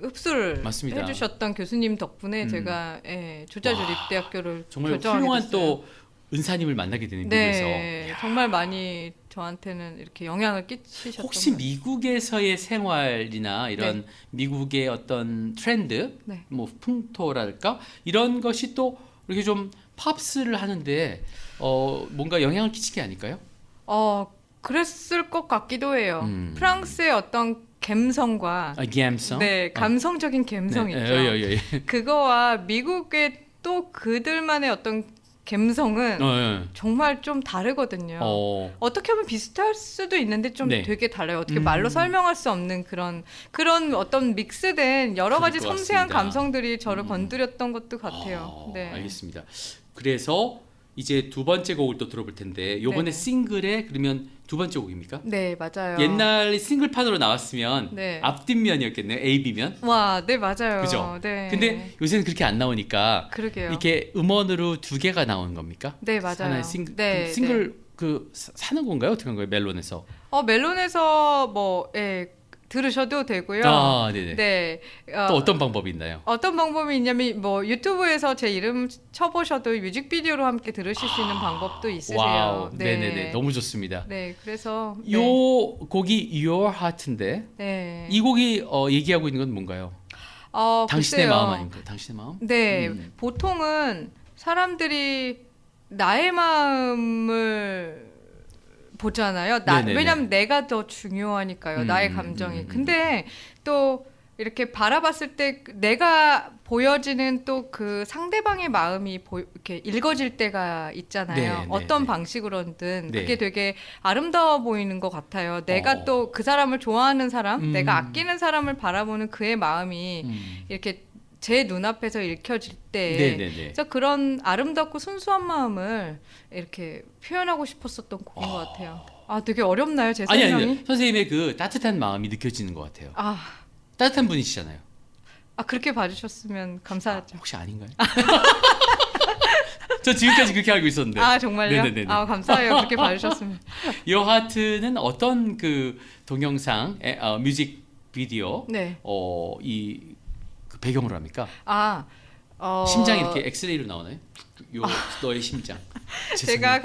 [SPEAKER 4] 흡수를
[SPEAKER 1] 맞습니다.
[SPEAKER 4] 해주셨던 교수님 덕분에 제가 조지아 주립대학교를
[SPEAKER 1] 정말
[SPEAKER 4] 결정하게
[SPEAKER 1] 훌륭한
[SPEAKER 4] 됐어요.
[SPEAKER 1] 또 은사님을 만나게 되는
[SPEAKER 4] 네,
[SPEAKER 1] 미국에서.
[SPEAKER 4] 정말 많이 저한테는 이렇게 영향을 끼치셨던
[SPEAKER 1] 혹시
[SPEAKER 4] 것
[SPEAKER 1] 미국에서의 생활이나 이런
[SPEAKER 4] 네.
[SPEAKER 1] 미국의 어떤 트렌드,
[SPEAKER 4] 네.
[SPEAKER 1] 뭐 풍토랄까 이런 것이 또 이렇게 좀 팝스를 하는데 뭔가 영향을 끼친 게 아닐까요?
[SPEAKER 4] 그랬을 것 같기도 해요.
[SPEAKER 1] 음.
[SPEAKER 4] 프랑스의 어떤 감성과
[SPEAKER 1] 감성?
[SPEAKER 4] 네, 감성적인 감성
[SPEAKER 1] 네,
[SPEAKER 4] 있죠.
[SPEAKER 1] 예.
[SPEAKER 4] 그거와 미국의 또 그들만의 어떤 감성은 정말 좀 다르거든요. 어떻게 하면 비슷할 수도 있는데 좀
[SPEAKER 1] 네.
[SPEAKER 4] 되게 달라요. 어떻게 말로 설명할 수 없는 그런 어떤 믹스된 여러 가지
[SPEAKER 1] 그럴 것
[SPEAKER 4] 섬세한
[SPEAKER 1] 같습니다.
[SPEAKER 4] 감성들이 저를 건드렸던 것도 같아요. 네.
[SPEAKER 1] 알겠습니다. 그래서 이제 두 번째 곡을 또 들어볼 텐데 요번에
[SPEAKER 4] 네네.
[SPEAKER 1] 싱글의 그러면 두 번째 곡입니까?
[SPEAKER 4] 네, 맞아요.
[SPEAKER 1] 옛날 싱글판으로 나왔으면
[SPEAKER 4] 네.
[SPEAKER 1] 앞뒷면이었겠네요. A, B면.
[SPEAKER 4] 와, 네, 맞아요.
[SPEAKER 1] 그죠?
[SPEAKER 4] 네.
[SPEAKER 1] 근데 요새는 그렇게 안 나오니까
[SPEAKER 4] 그러게요.
[SPEAKER 1] 이렇게 음원으로 두 개가 나오는 겁니까?
[SPEAKER 4] 네, 맞아요.
[SPEAKER 1] 하나의 싱글,
[SPEAKER 4] 네,
[SPEAKER 1] 그 싱글 사는 건가요? 어떻게 한 거예요? 멜론에서.
[SPEAKER 4] 멜론에서 뭐 들으셔도 되고요.
[SPEAKER 1] 네네.
[SPEAKER 4] 네.
[SPEAKER 1] 또 어떤 방법이 있나요?
[SPEAKER 4] 어떤 방법이 있냐면 뭐 유튜브에서 제 이름 쳐보셔도 뮤직비디오로 함께 들으실 수 있는 방법도 있으세요.
[SPEAKER 1] 와우.
[SPEAKER 4] 네.
[SPEAKER 1] 네네네. 너무 좋습니다.
[SPEAKER 4] 네, 그래서
[SPEAKER 1] 요 곡이 Your Heart인데
[SPEAKER 4] 네.
[SPEAKER 1] 이 곡이 얘기하고 있는 건 뭔가요? 당신의
[SPEAKER 4] 글쎄요.
[SPEAKER 1] 마음 아닌가요? 당신의 마음?
[SPEAKER 4] 네, 보통은 사람들이 나의 마음을 보잖아요.
[SPEAKER 1] 네네네.
[SPEAKER 4] 왜냐면 내가 더 중요하니까요. 나의 감정이. 근데 또 이렇게 바라봤을 때 내가 보여지는 또 그 상대방의 마음이 이렇게 읽어질 때가 있잖아요.
[SPEAKER 1] 네,
[SPEAKER 4] 어떤
[SPEAKER 1] 네.
[SPEAKER 4] 방식으로든
[SPEAKER 1] 네.
[SPEAKER 4] 그게 되게 아름다워 보이는 것 같아요. 내가 또 그 사람을 좋아하는 사람, 내가 아끼는 사람을 바라보는 그의 마음이 이렇게 제 눈앞에서 읽혀질 때
[SPEAKER 1] 네네네.
[SPEAKER 4] 그래서 그런 아름답고 순수한 마음을 이렇게 표현하고 싶었었던 곡인 것 같아요. 되게 어렵나요, 제 설명이?
[SPEAKER 1] 아니 선생님의 그 따뜻한 마음이 느껴지는 것 같아요. 따뜻한 분이시잖아요.
[SPEAKER 4] 그렇게 봐주셨으면 감사하죠.
[SPEAKER 1] 혹시 아닌가요? 저 지금까지 그렇게 알고 있었는데.
[SPEAKER 4] 정말요?
[SPEAKER 1] 네네네.
[SPEAKER 4] 감사해요. 그렇게 봐주셨으면.
[SPEAKER 1] Your Heart는 어떤 그 동영상, 뮤직비디오,
[SPEAKER 4] 네.
[SPEAKER 1] 그 배경으로 합니까? 심장이 이렇게 엑스레이로 나오나요? 너의 심장.
[SPEAKER 4] 제가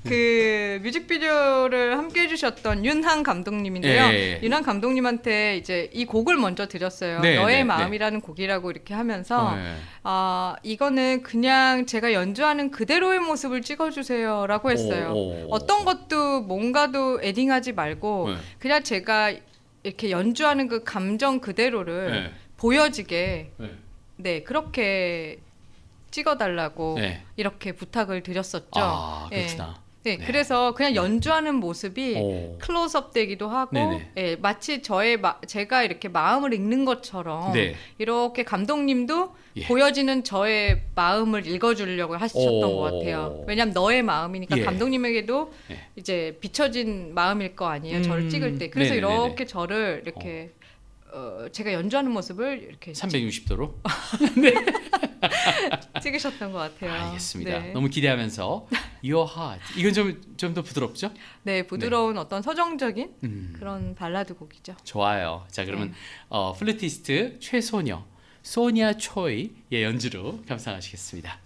[SPEAKER 4] 그 뮤직비디오를 함께 해주셨던 윤한 감독님인데요.
[SPEAKER 1] 예.
[SPEAKER 4] 윤한 감독님한테 이제 이 곡을 먼저 드렸어요.
[SPEAKER 1] 네,
[SPEAKER 4] 너의
[SPEAKER 1] 네,
[SPEAKER 4] 마음이라는 곡이라고 이렇게 하면서
[SPEAKER 1] 네.
[SPEAKER 4] 이거는 그냥 제가 연주하는 그대로의 모습을 찍어주세요라고 했어요. 어떤 것도 뭔가도 에딩하지 말고
[SPEAKER 1] 네.
[SPEAKER 4] 그냥 제가 이렇게 연주하는 그 감정 그대로를
[SPEAKER 1] 네.
[SPEAKER 4] 보여지게
[SPEAKER 1] 네.
[SPEAKER 4] 그렇게 찍어달라고
[SPEAKER 1] 네.
[SPEAKER 4] 이렇게 부탁을 드렸었죠.
[SPEAKER 1] 그렇구나.
[SPEAKER 4] 네,
[SPEAKER 1] 네.
[SPEAKER 4] 그래서 그냥 연주하는 모습이 클로즈업 되기도 하고,
[SPEAKER 1] 네네.
[SPEAKER 4] 마치 제가 이렇게 마음을 읽는 것처럼
[SPEAKER 1] 네.
[SPEAKER 4] 이렇게 감독님도
[SPEAKER 1] 예.
[SPEAKER 4] 보여지는 저의 마음을 읽어주려고 하셨던 것 같아요. 왜냐하면 너의 마음이니까
[SPEAKER 1] 예.
[SPEAKER 4] 감독님에게도
[SPEAKER 1] 예.
[SPEAKER 4] 이제 비춰진 마음일 거 아니에요. 저를 찍을 때. 그래서
[SPEAKER 1] 네네네네.
[SPEAKER 4] 이렇게 저를 이렇게 제가 연주하는 모습을 이렇게
[SPEAKER 1] 360도로?
[SPEAKER 4] 찍으셨던 것 같아요.
[SPEAKER 1] 알겠습니다.
[SPEAKER 4] 네.
[SPEAKER 1] 너무 기대하면서 Your Heart. 이건 좀 더 부드럽죠?
[SPEAKER 4] 네, 부드러운 어떤 서정적인 그런 발라드 곡이죠.
[SPEAKER 1] 좋아요. 자, 그러면 플루티스트 최소녀 소니아 초이의 연주로 감상하시겠습니다.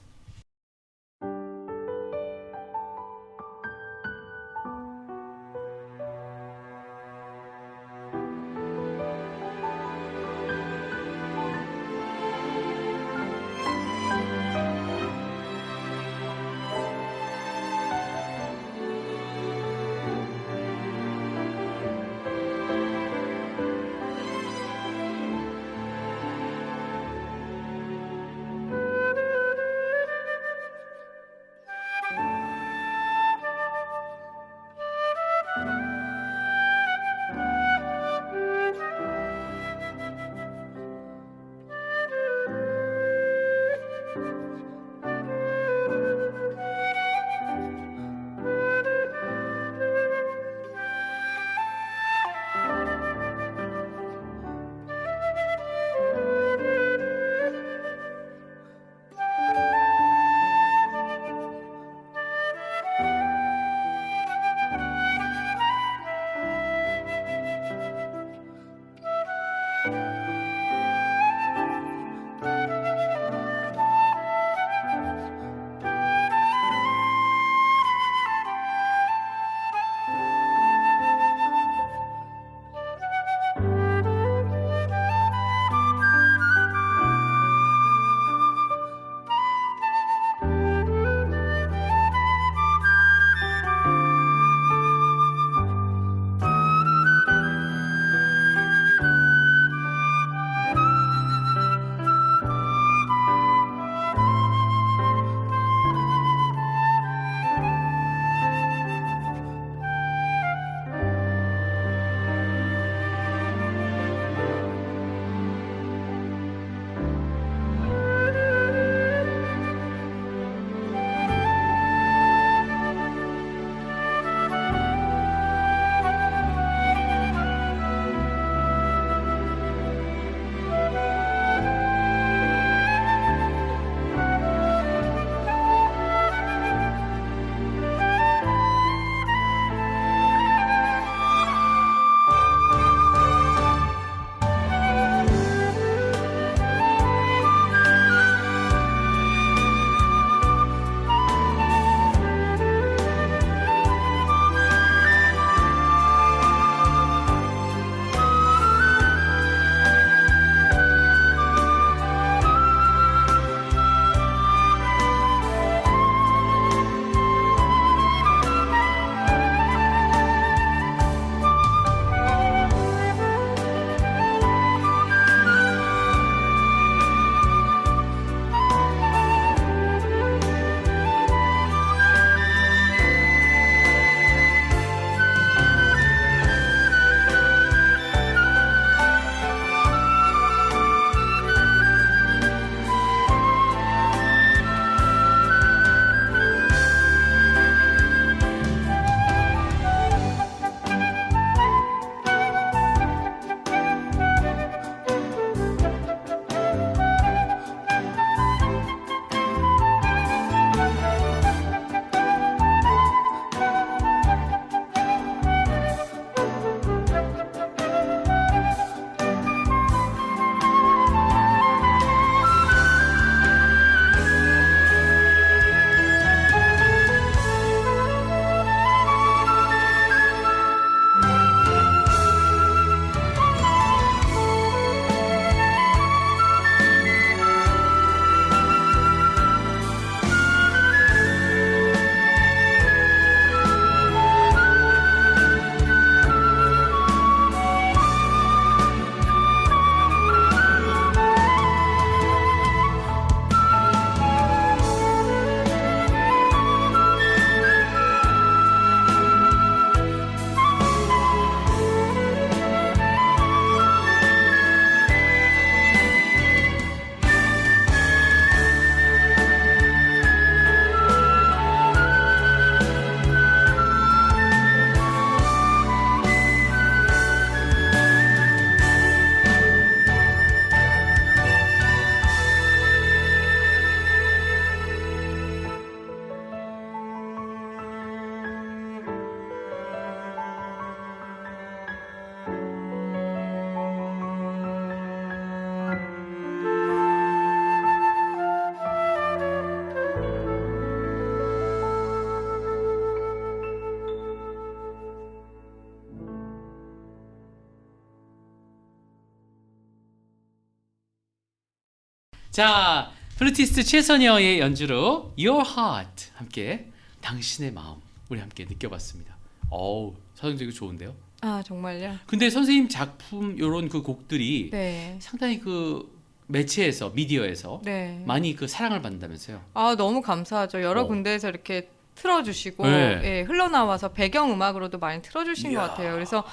[SPEAKER 1] 자, 플루티스트 최선여의 연주로 Your Heart 함께 당신의 마음 우리 함께 느껴봤습니다. 어우, 서정적이고 좋은데요.
[SPEAKER 4] 아 정말요?
[SPEAKER 1] 근데 선생님 작품 요런 그 곡들이
[SPEAKER 4] 네.
[SPEAKER 1] 상당히 그 매체에서 미디어에서
[SPEAKER 4] 네.
[SPEAKER 1] 많이 그 사랑을 받는다면서요.
[SPEAKER 4] 아 너무 감사하죠. 여러 군데에서 이렇게 틀어주시고
[SPEAKER 1] 네.
[SPEAKER 4] 예, 흘러나와서 배경음악으로도 많이 틀어주신 것 같아요. 그래서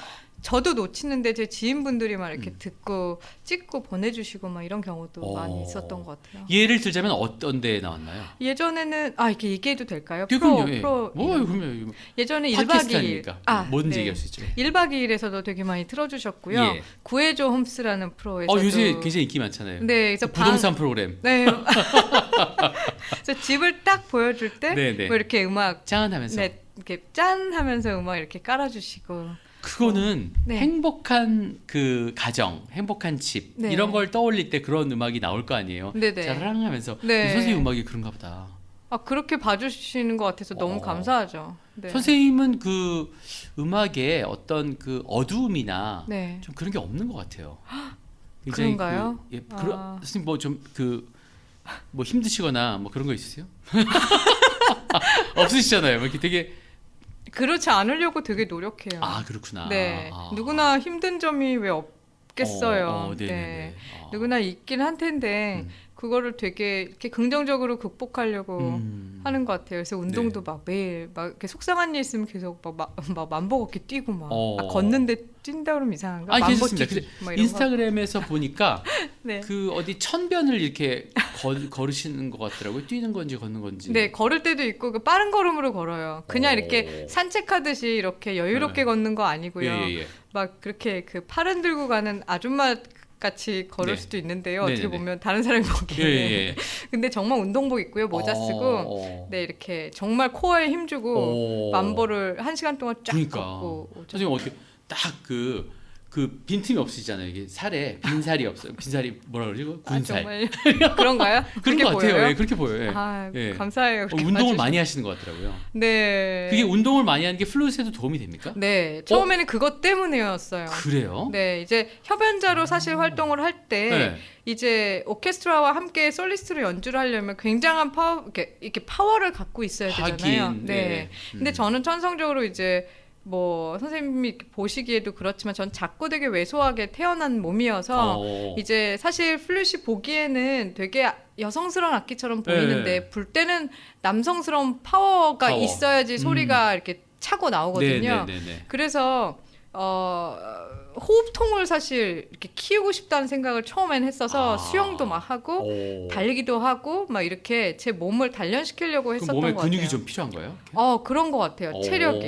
[SPEAKER 4] 저도 놓치는데 제 지인분들이 막 이렇게 듣고 찍고 보내주시고 막 이런 경우도 많이 있었던 것 같아요.
[SPEAKER 1] 예를 들자면 어떤 데에 나왔나요?
[SPEAKER 4] 예전에는 이렇게 얘기해도 될까요?
[SPEAKER 1] 그럼요. 예.
[SPEAKER 4] 프로
[SPEAKER 1] 그럼요.
[SPEAKER 4] 예전에 1박 2일
[SPEAKER 1] 팟캐스트니까 뭐든지
[SPEAKER 4] 네.
[SPEAKER 1] 얘기할 수 있죠.
[SPEAKER 4] 1박 2일에서도 되게 많이 틀어주셨고요.
[SPEAKER 1] 예.
[SPEAKER 4] 구해줘 홈스라는 프로에서도
[SPEAKER 1] 요새 굉장히 인기 많잖아요.
[SPEAKER 4] 네, 그래서
[SPEAKER 1] 부동산 프로그램.
[SPEAKER 4] 네. 그래서 집을 딱 보여줄 때
[SPEAKER 1] 네.
[SPEAKER 4] 뭐 이렇게 음악
[SPEAKER 1] 짠하면서.
[SPEAKER 4] 네, 이렇게 짠 하면서 음악 이렇게 깔아주시고
[SPEAKER 1] 그거는
[SPEAKER 4] 네.
[SPEAKER 1] 행복한 그 가정, 행복한 집
[SPEAKER 4] 네.
[SPEAKER 1] 이런 걸 떠올릴 때 그런 음악이 나올 거 아니에요.
[SPEAKER 4] 네네.
[SPEAKER 1] 짜라랑 하면서
[SPEAKER 4] 네.
[SPEAKER 1] 선생님 음악이 그런가 보다.
[SPEAKER 4] 그렇게 봐주시는 것 같아서 너무 감사하죠. 네.
[SPEAKER 1] 선생님은 그 음악에 어떤 그 어두움이나
[SPEAKER 4] 네.
[SPEAKER 1] 좀 그런 게 없는 것 같아요.
[SPEAKER 4] 그런가요?
[SPEAKER 1] 선생님 뭐 좀 뭐 힘드시거나 뭐 그런 거 있으세요? 없으시잖아요. 뭐 이렇게 되게
[SPEAKER 4] 그렇지 않으려고 되게 노력해요.
[SPEAKER 1] 그렇구나.
[SPEAKER 4] 네. 누구나 힘든 점이 왜 없겠어요.
[SPEAKER 1] 네네네.
[SPEAKER 4] 네. 누구나 있긴 한 텐데 그거를 되게 이렇게 긍정적으로 극복하려고 하는 것 같아요. 그래서 운동도 막 매일 막 이렇게 속상한 일 있으면 계속 막 만보 걷기 뛰고 막 걷는데 뛴다 그러면 이상한가?
[SPEAKER 1] 괜찮습니다.
[SPEAKER 4] 뛰기, 막 이런
[SPEAKER 1] 인스타그램에서 보니까
[SPEAKER 4] 네.
[SPEAKER 1] 그 어디 천변을 이렇게 걸으시는 것 같더라고요. 뛰는 건지 걷는 건지.
[SPEAKER 4] 네, 걸을 때도 있고 그 빠른 걸음으로 걸어요. 그냥 이렇게 산책하듯이 이렇게 여유롭게 걷는 거 아니고요.
[SPEAKER 1] 예.
[SPEAKER 4] 막 그렇게 그 팔은 들고 가는 아줌마 같이 걸을
[SPEAKER 1] 네.
[SPEAKER 4] 수도 있는데요. 어떻게
[SPEAKER 1] 네네네.
[SPEAKER 4] 보면 다른 사람이 보기에.
[SPEAKER 1] 예.
[SPEAKER 4] 근데 정말 운동복 입고요. 모자 쓰고 네, 이렇게 정말 코어에 힘주고 만보를 1시간 동안 쫙
[SPEAKER 1] 그러니까.
[SPEAKER 4] 걷고 오죠.
[SPEAKER 1] 선생님 어떻게 딱 그 빈틈이 없으시잖아요. 이게 살에 빈살이 없어요. 빈살이 뭐라 그러지? 군살.
[SPEAKER 4] 정말 그런가요?
[SPEAKER 1] 그런
[SPEAKER 4] 그렇게
[SPEAKER 1] 것 같아요.
[SPEAKER 4] 보여요?
[SPEAKER 1] 예, 그렇게 보여요. 예.
[SPEAKER 4] 감사해요. 그렇게
[SPEAKER 1] 운동을
[SPEAKER 4] 봐주셔서.
[SPEAKER 1] 많이 하시는 것 같더라고요.
[SPEAKER 4] 네.
[SPEAKER 1] 그게 운동을 많이 하는 게 플루트에도 도움이 됩니까?
[SPEAKER 4] 네. 처음에는 그것 때문이었어요.
[SPEAKER 1] 그래요?
[SPEAKER 4] 네, 이제 협연자로 사실 활동을 할 때
[SPEAKER 1] 네.
[SPEAKER 4] 이제 오케스트라와 함께 솔리스트로 연주를 하려면 굉장한 이렇게 파워를 갖고 있어야 되잖아요.
[SPEAKER 1] 하긴,
[SPEAKER 4] 네. 근데 저는 천성적으로 이제 뭐 선생님이 보시기에도 그렇지만 전 작고 되게 왜소하게 태어난 몸이어서 이제 사실 플룻이 보기에는 되게 여성스러운 악기처럼 보이는데 불 때는 남성스러운 파워가 있어야지 소리가 이렇게 차고 나오거든요. 그래서 호흡통을 사실 이렇게 키우고 싶다는 생각을 처음엔 했어서 수영도 막 하고 달리기도 하고 막 이렇게 제 몸을 단련시키려고 했었던 것
[SPEAKER 1] 몸에
[SPEAKER 4] 같아요.
[SPEAKER 1] 근육이 좀 필요한 거예요?
[SPEAKER 4] 그런 것 같아요. 체력이.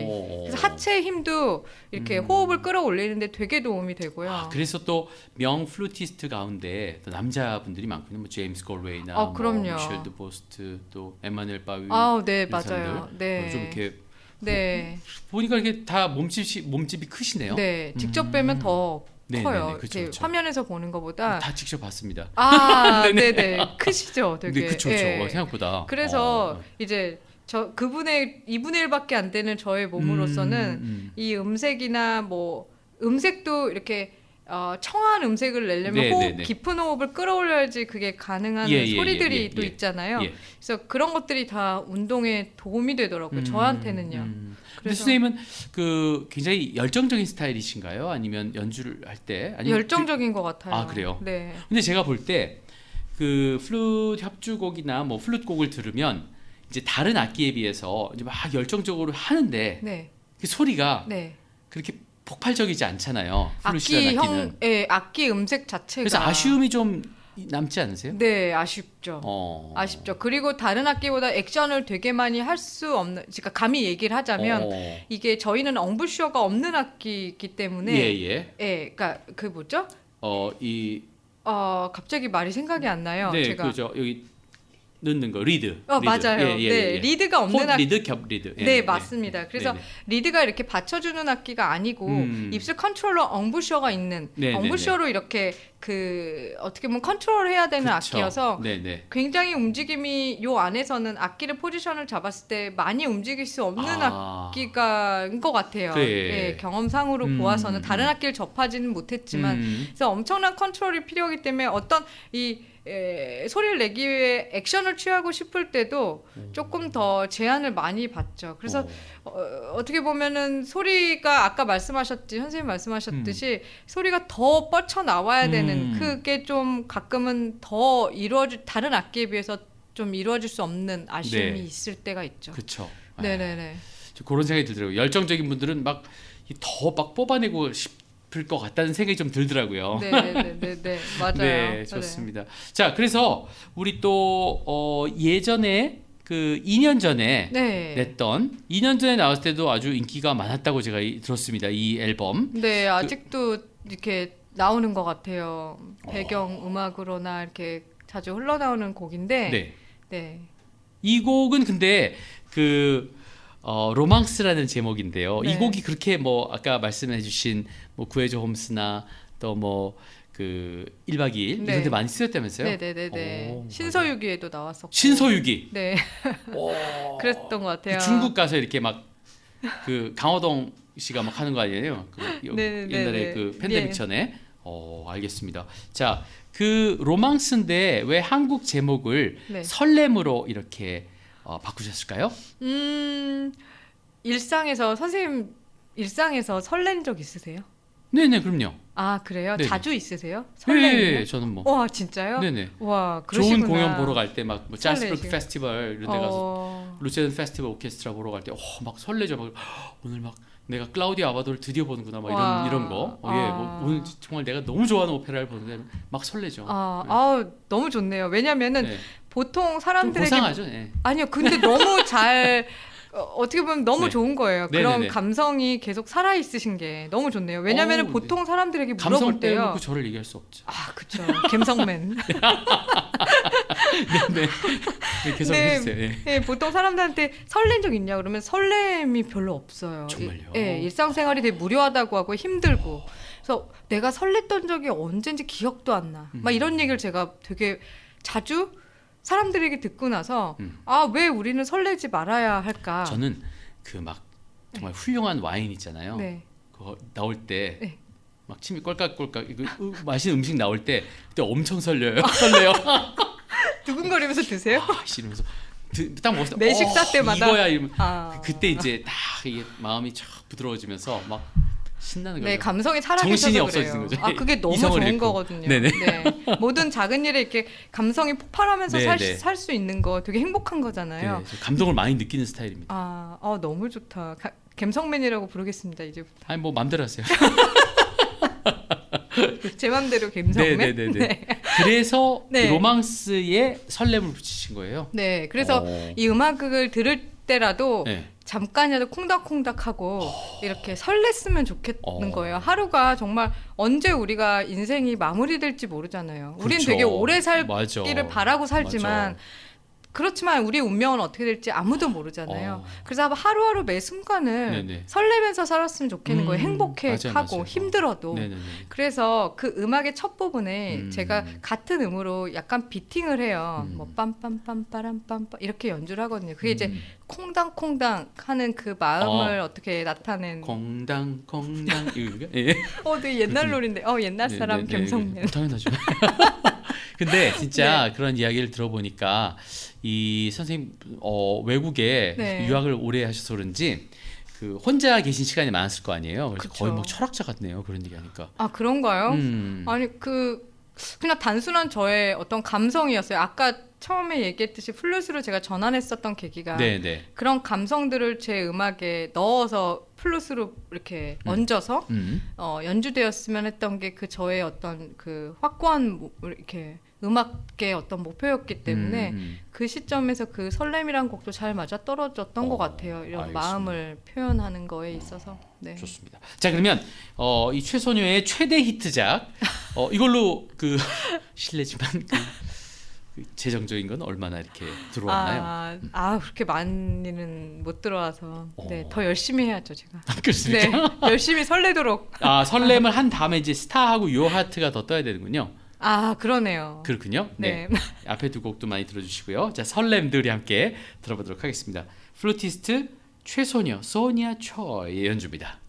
[SPEAKER 4] 그래서 하체 힘도 이렇게 호흡을 끌어올리는데 되게 도움이 되고요.
[SPEAKER 1] 그래서 또 명 플루티스트 가운데 또 남자분들이 많군요. 뭐 제임스 골웨이나
[SPEAKER 4] 그럼요.
[SPEAKER 1] 뭐 미셸 드 보스트 또 에마누엘 바위.
[SPEAKER 4] 네,
[SPEAKER 1] 이런
[SPEAKER 4] 맞아요.
[SPEAKER 1] 사람들.
[SPEAKER 4] 네.
[SPEAKER 1] 좀 이렇게
[SPEAKER 4] 네.
[SPEAKER 1] 보니까 이게 다 몸집이 크시네요.
[SPEAKER 4] 네, 직접 빼면 더
[SPEAKER 1] 네네네,
[SPEAKER 4] 커요.
[SPEAKER 1] 그쵸,
[SPEAKER 4] 이렇게
[SPEAKER 1] 그쵸.
[SPEAKER 4] 화면에서 보는 것보다.
[SPEAKER 1] 다 직접 봤습니다.
[SPEAKER 4] 네네. 크시죠, 되게.
[SPEAKER 1] 네, 그쵸. 생각보다.
[SPEAKER 4] 그래서 이제 그분의 2분의 1밖에 안 되는 저의 몸으로서는 이 음색이나 뭐 음색도 이렇게 청아한 음색을 내려면 깊은 호흡을 끌어올려야지 그게 가능한 소리들이 또 있잖아요. 그래서 그런 것들이 다 운동에 도움이 되더라고요. 저한테는요.
[SPEAKER 1] 근데 선생님은 그 굉장히 열정적인 스타일이신가요? 아니면 연주를 할 때?
[SPEAKER 4] 열정적인 것 같아요.
[SPEAKER 1] 그래요?
[SPEAKER 4] 네.
[SPEAKER 1] 근데 제가 볼 때 그 플룻 협주곡이나 뭐 플룻 곡을 들으면 이제 다른 악기에 비해서 이제 막 열정적으로 하는데 그 소리가 그렇게 폭발적이지 않잖아요. 플룻이라는 악기는.
[SPEAKER 4] 악기 음색 자체가.
[SPEAKER 1] 그래서 아쉬움이 좀 남지 않으세요?
[SPEAKER 4] 네, 아쉽죠. 아쉽죠. 그리고 다른 악기보다 액션을 되게 많이 할 수 없는, 그러니까 감히 얘기를 하자면 이게 저희는 엉부쇼가 없는 악기이기 때문에, 그러니까 그 뭐죠? 갑자기 말이 생각이 안 나요.
[SPEAKER 1] 네,
[SPEAKER 4] 제가.
[SPEAKER 1] 그죠. 여기 넣는 거 리드.
[SPEAKER 4] 맞아요. 리드가 없는
[SPEAKER 1] 악기. 리드, 겹 리드.
[SPEAKER 4] 네, 맞습니다. 그래서 리드가 이렇게 받쳐주는 악기가 아니고 입술 컨트롤러 엉부셔가 있는 엉부셔로 이렇게 그 어떻게 보면 컨트롤해야 되는
[SPEAKER 1] 그쵸.
[SPEAKER 4] 악기여서
[SPEAKER 1] 네네.
[SPEAKER 4] 굉장히 움직임이 요 안에서는 악기를 포지션을 잡았을 때 많이 움직일 수 없는 악기가인 것 같아요.
[SPEAKER 1] 그래.
[SPEAKER 4] 예, 경험상으로 보아서는 다른 악기를 접하지는 못했지만 그래서 엄청난 컨트롤이 필요하기 때문에 어떤 이 소리를 내기 위해 액션을 취하고 싶을 때도 조금 더 제한을 많이 받죠. 그래서 어떻게 보면은 소리가 아까 선생님 말씀하셨듯이 소리가 더 뻗쳐 나와야 되는 그게 좀 가끔은 더 다른 악기에 비해서 좀 이루어질 수 없는 아쉬움이
[SPEAKER 1] 네.
[SPEAKER 4] 있을 때가 있죠.
[SPEAKER 1] 그렇죠.
[SPEAKER 4] 네네네.
[SPEAKER 1] 그런 생각이 들더라고요. 열정적인 분들은 막 더 막 뽑아내고 싶을 것 같다는 생각이 좀 들더라고요.
[SPEAKER 4] 네네네. 맞아요.
[SPEAKER 1] 네, 좋습니다. 자, 그래서 우리 또 예전에 그 2년 전에
[SPEAKER 4] 네.
[SPEAKER 1] 냈던 2년 전에 나왔을 때도 아주 인기가 많았다고 제가 들었습니다. 이 앨범.
[SPEAKER 4] 네, 아직도 이렇게 나오는 것 같아요. 배경 음악으로나 이렇게 자주 흘러나오는 곡인데.
[SPEAKER 1] 네.
[SPEAKER 4] 네.
[SPEAKER 1] 이 곡은 근데 그 로망스라는 제목인데요.
[SPEAKER 4] 네.
[SPEAKER 1] 이 곡이 그렇게 뭐 아까 말씀해주신 뭐 구해줘 홈스나 또 뭐 그 1박 2일
[SPEAKER 4] 네.
[SPEAKER 1] 이런 데 많이 쓰였다면서요?
[SPEAKER 4] 네네네네. 신서유기에도 나왔었고.
[SPEAKER 1] 신서유기.
[SPEAKER 4] 네. 그랬던 것 같아요.
[SPEAKER 1] 그 중국 가서 이렇게 막 그 강호동 씨가 막 하는 거 아니에요?
[SPEAKER 4] 네네네.
[SPEAKER 1] 옛날에 그 팬데믹
[SPEAKER 4] 예.
[SPEAKER 1] 전에. 알겠습니다. 자, 그 로망스인데 왜 한국 제목을
[SPEAKER 4] 네.
[SPEAKER 1] 설렘으로 이렇게 바꾸셨을까요?
[SPEAKER 4] 선생님 일상에서 설렌 적 있으세요?
[SPEAKER 1] 네네, 그럼요.
[SPEAKER 4] 아, 그래요?
[SPEAKER 1] 네네.
[SPEAKER 4] 자주 있으세요?
[SPEAKER 1] 네,
[SPEAKER 4] 설레는?
[SPEAKER 1] 저는 뭐.
[SPEAKER 4] 와, 진짜요?
[SPEAKER 1] 네네.
[SPEAKER 4] 와, 그러시구나.
[SPEAKER 1] 좋은 공연 보러 갈 때 막 뭐 자스버그
[SPEAKER 4] 설레시고.
[SPEAKER 1] 페스티벌 이런 데 가서 루체든 페스티벌 오케스트라 보러 갈 때 막 설레죠. 막 오늘 막 내가 클라우디아 아바도를 드디어 보는구나 막
[SPEAKER 4] 와.
[SPEAKER 1] 이런 거. 뭐 오늘 정말 내가 너무 좋아하는 오페라를 보는데 막 설레죠.
[SPEAKER 4] 너무 좋네요. 왜냐면은
[SPEAKER 1] 네.
[SPEAKER 4] 보통
[SPEAKER 1] 좀
[SPEAKER 4] 사람들에게
[SPEAKER 1] 고상하죠. 네.
[SPEAKER 4] 아니요, 근데 너무 잘 어떻게 보면 너무
[SPEAKER 1] 네.
[SPEAKER 4] 좋은 거예요.
[SPEAKER 1] 네네네.
[SPEAKER 4] 그런 감성이 계속 살아 있으신 게 너무 좋네요. 왜냐면은
[SPEAKER 1] 어우,
[SPEAKER 4] 보통 사람들에게
[SPEAKER 1] 감성
[SPEAKER 4] 물어볼 때요.
[SPEAKER 1] 빼놓고 저를 얘기할 수 없죠.
[SPEAKER 4] 아, 그쵸. 감성맨.
[SPEAKER 1] 네. 계속
[SPEAKER 4] 네.
[SPEAKER 1] 해주세요. 네.
[SPEAKER 4] 네, 보통 사람들한테 설렌 적 있냐 그러면 설렘이 별로 없어요.
[SPEAKER 1] 정말요?
[SPEAKER 4] 일상생활이 되게 무료하다고 하고 힘들고. 그래서 내가 설렜던 적이 언젠지 기억도 안 나. 막 이런 얘기를 제가 되게 자주 사람들에게 듣고 나서 왜 우리는 설레지 말아야 할까?
[SPEAKER 1] 저는 그 막 정말 훌륭한 와인 있잖아요.
[SPEAKER 4] 네.
[SPEAKER 1] 그거 나올 때
[SPEAKER 4] 네.
[SPEAKER 1] 막 침이 꼴깍꼴깍 이거 맛있는 음식 나올 때 그때 엄청 설레요. 설레요.
[SPEAKER 4] 두근거리면서 드세요?
[SPEAKER 1] 이러면서 딱 먹었을 때
[SPEAKER 4] 매 식사 때마다?
[SPEAKER 1] 이거야 이러면
[SPEAKER 4] 아.
[SPEAKER 1] 그때 이제 딱 이게 마음이 쫙 부드러워지면서 막 신나는 거예요.
[SPEAKER 4] 네, 감성이 살아계셔서
[SPEAKER 1] 정신이
[SPEAKER 4] 그래요.
[SPEAKER 1] 없어지는 거죠.
[SPEAKER 4] 아, 그게 너무
[SPEAKER 1] 이성을
[SPEAKER 4] 좋은
[SPEAKER 1] 잃고.
[SPEAKER 4] 거거든요.
[SPEAKER 1] 네네.
[SPEAKER 4] 네. 모든 작은 일에 이렇게 감성이 폭발하면서
[SPEAKER 1] 네네.
[SPEAKER 4] 살 수 있는 거 되게 행복한
[SPEAKER 1] 네,
[SPEAKER 4] 거잖아요.
[SPEAKER 1] 저 감동을 많이 느끼는 스타일입니다.
[SPEAKER 4] 너무 좋다. 감성맨이라고 부르겠습니다. 이제부터.
[SPEAKER 1] 아니 뭐 맘대로 하세요.
[SPEAKER 4] 제 맘대로 감성맨.
[SPEAKER 1] 네네네네.
[SPEAKER 4] 네.
[SPEAKER 1] 그래서
[SPEAKER 4] 네.
[SPEAKER 1] 로망스에 설렘을 붙이신 거예요.
[SPEAKER 4] 네, 그래서 이 음악을 들을 때라도
[SPEAKER 1] 네.
[SPEAKER 4] 잠깐이라도 콩닥콩닥하고 이렇게 설렜으면 좋겠는 거예요. 하루가 정말 언제 우리가 인생이 마무리될지 모르잖아요. 우린
[SPEAKER 1] 그렇죠.
[SPEAKER 4] 되게 오래 살기를
[SPEAKER 1] 맞아.
[SPEAKER 4] 바라고 살지만
[SPEAKER 1] 맞아.
[SPEAKER 4] 그렇지만 우리의 운명은 어떻게 될지 아무도 모르잖아요. 그래서 하루하루 매 순간을
[SPEAKER 1] 네네.
[SPEAKER 4] 설레면서 살았으면 좋겠는 거예요. 행복해하고
[SPEAKER 1] 맞아요.
[SPEAKER 4] 힘들어도.
[SPEAKER 1] 네네네.
[SPEAKER 4] 그래서 그 음악의 첫 부분에
[SPEAKER 1] 음.
[SPEAKER 4] 제가 같은 음으로 약간 비팅을 해요. 뭐 빰빰빰빠람빰빰 이렇게 연주를 하거든요. 그게 이제 콩당콩당 하는 그 마음을 어떻게 나타낸.
[SPEAKER 1] 콩당 이거 예.
[SPEAKER 4] 되게 옛날 노래인데. 옛날 사람 감성맨.
[SPEAKER 1] 당연하죠. 근데 진짜 그런 이야기를 들어보니까 이 선생님 외국에
[SPEAKER 4] 네.
[SPEAKER 1] 유학을 오래 하셔서 그런지 그 혼자 계신 시간이 많았을 거 아니에요. 그래서
[SPEAKER 4] 그쵸.
[SPEAKER 1] 거의 뭐 철학자 같네요. 그런 얘기하니까.
[SPEAKER 4] 그런가요?
[SPEAKER 1] 음.
[SPEAKER 4] 아니 그냥 단순한 저의 어떤 감성이었어요. 아까 처음에 얘기했듯이 플룻으로 제가 전환했었던 계기가
[SPEAKER 1] 네네.
[SPEAKER 4] 그런 감성들을 제 음악에 넣어서 플룻으로 이렇게 얹어서 연주되었으면 했던 게 그 저의 어떤 그 확고한 이렇게 음악의 어떤 목표였기 때문에 그 시점에서 그 설렘이란 곡도 잘 맞아 떨어졌던 것 같아요. 이런
[SPEAKER 1] 알겠습니다.
[SPEAKER 4] 마음을 표현하는 거에 있어서. 네.
[SPEAKER 1] 좋습니다. 자 그러면 이 최소녀의 최대 히트작 이걸로 그 실례지만 그 재정적인 건 얼마나 이렇게 들어왔나요?
[SPEAKER 4] 그렇게 많이는 못 들어와서 네,
[SPEAKER 1] 어.
[SPEAKER 4] 더 열심히 해야죠 제가.
[SPEAKER 1] 그렇습니까?
[SPEAKER 4] 네, 열심히 설레도록.
[SPEAKER 1] 설렘을 한 다음에 이제 스타하고 유어하트가 더 떠야 되는군요.
[SPEAKER 4] 그러네요.
[SPEAKER 1] 그렇군요. 네.
[SPEAKER 4] 네.
[SPEAKER 1] 앞에 두 곡도 많이 들어주시고요. 자, 설렘들이 함께 들어보도록 하겠습니다. 플루티스트 최소녀 소니아 초이의 연주입니다.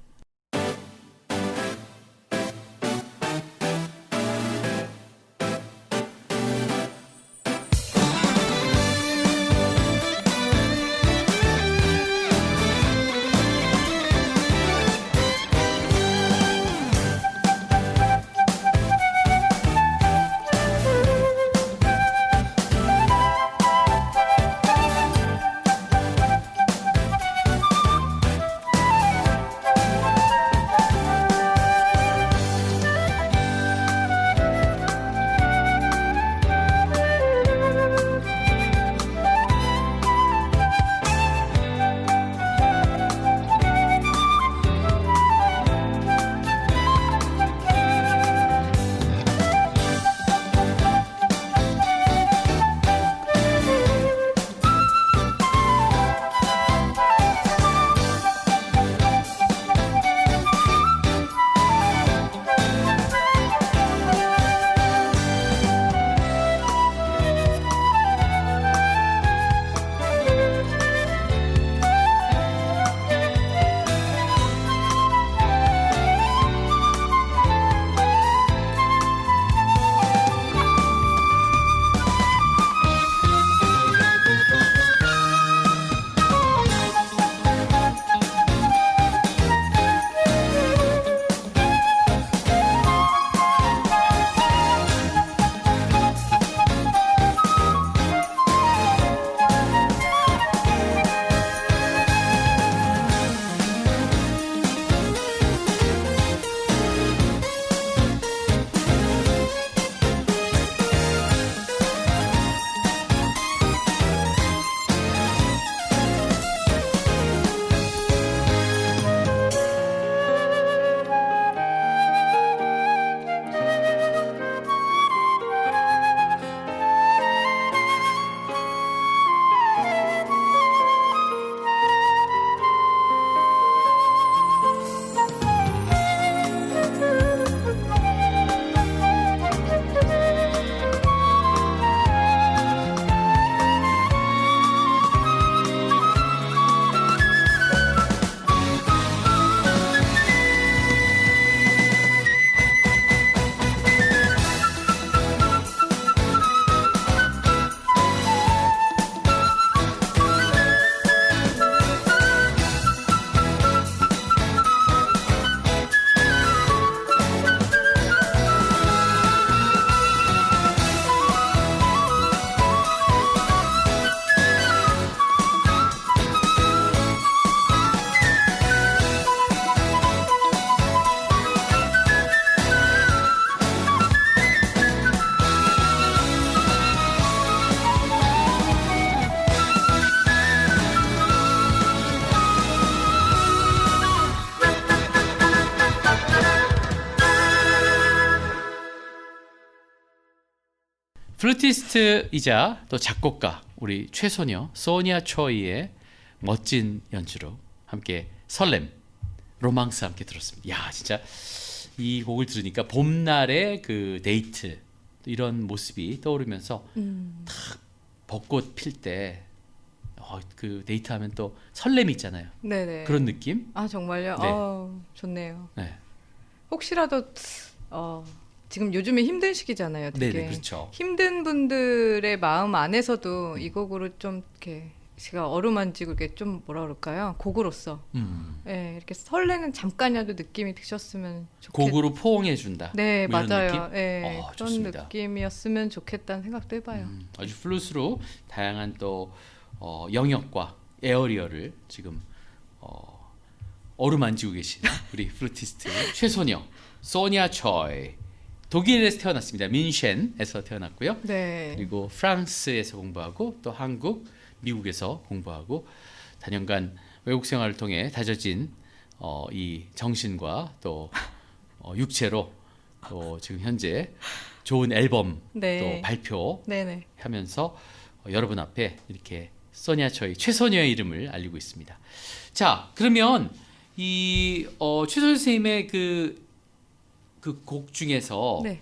[SPEAKER 1] 플루티스트이자 또 작곡가 우리 최소녀 소니아 초이의 멋진 연주로 함께 설렘, 로망스 함께 들었습니다. 야, 진짜 이 곡을 들으니까 봄날의 그 데이트 이런 모습이 떠오르면서 탁 벚꽃 필 때 그 데이트하면 또 설렘이 있잖아요.
[SPEAKER 4] 네네.
[SPEAKER 1] 그런 느낌?
[SPEAKER 4] 정말요?
[SPEAKER 1] 네.
[SPEAKER 4] 좋네요.
[SPEAKER 1] 네.
[SPEAKER 4] 혹시라도 지금 요즘에 힘든 시기잖아요. 되게
[SPEAKER 1] 네네, 그렇죠.
[SPEAKER 4] 힘든 분들의 마음 안에서도 이 곡으로 좀 이렇게 제가 어루만지고 이렇게 좀 뭐라 그럴까요? 곡으로서 네, 이렇게 설레는 잠깐이라도 느낌이 드셨으면 좋겠.
[SPEAKER 1] 곡으로 포옹해 준다.
[SPEAKER 4] 네,
[SPEAKER 1] 뭐 이런
[SPEAKER 4] 맞아요.
[SPEAKER 1] 느낌?
[SPEAKER 4] 네, 그런
[SPEAKER 1] 좋습니다.
[SPEAKER 4] 느낌이었으면 좋겠다는 생각도 해봐요.
[SPEAKER 1] 아주 플루스로 다양한 또 영역과 에어리어를 지금 어루만지고 계신 우리 플루티스트 최소녀 소니아 초이. 독일에서 태어났습니다. 민셴에서 태어났고요.
[SPEAKER 4] 네.
[SPEAKER 1] 그리고 프랑스에서 공부하고 또 한국, 미국에서 공부하고 다년간 외국 생활을 통해 다져진 이 정신과 또 육체로 또 지금 현재 좋은 앨범
[SPEAKER 4] 네.
[SPEAKER 1] 또 발표
[SPEAKER 4] 네네.
[SPEAKER 1] 하면서 여러분 앞에 이렇게 소니아 초이 최소녀의 이름을 알리고 있습니다. 자, 그러면 이 최소녀 선생님의 그 곡 중에서
[SPEAKER 4] 네.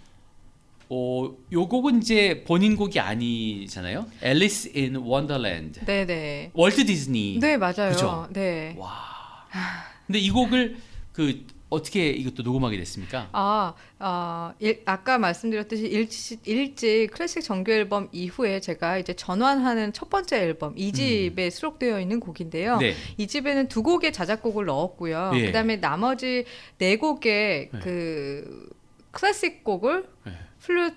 [SPEAKER 1] 요 곡은 이제 본인 곡이 아니잖아요. Alice in Wonderland.
[SPEAKER 4] 네네.
[SPEAKER 1] 월트 디즈니.
[SPEAKER 4] 네, 맞아요.
[SPEAKER 1] 그죠?
[SPEAKER 4] 네.
[SPEAKER 1] 와. 근데 이 곡을 어떻게 이것도 녹음하게 됐습니까?
[SPEAKER 4] 아까 말씀드렸듯이 일집 클래식 정규 앨범 이후에 제가 이제 전환하는 첫 번째 앨범 2집에 수록되어 있는 곡인데요.
[SPEAKER 1] 네.
[SPEAKER 4] 이 집에는 2곡의 자작곡을 넣었고요.
[SPEAKER 1] 예.
[SPEAKER 4] 그다음에 나머지 4곡의
[SPEAKER 1] 네.
[SPEAKER 4] 그 클래식 곡을
[SPEAKER 1] 네.
[SPEAKER 4] 플룻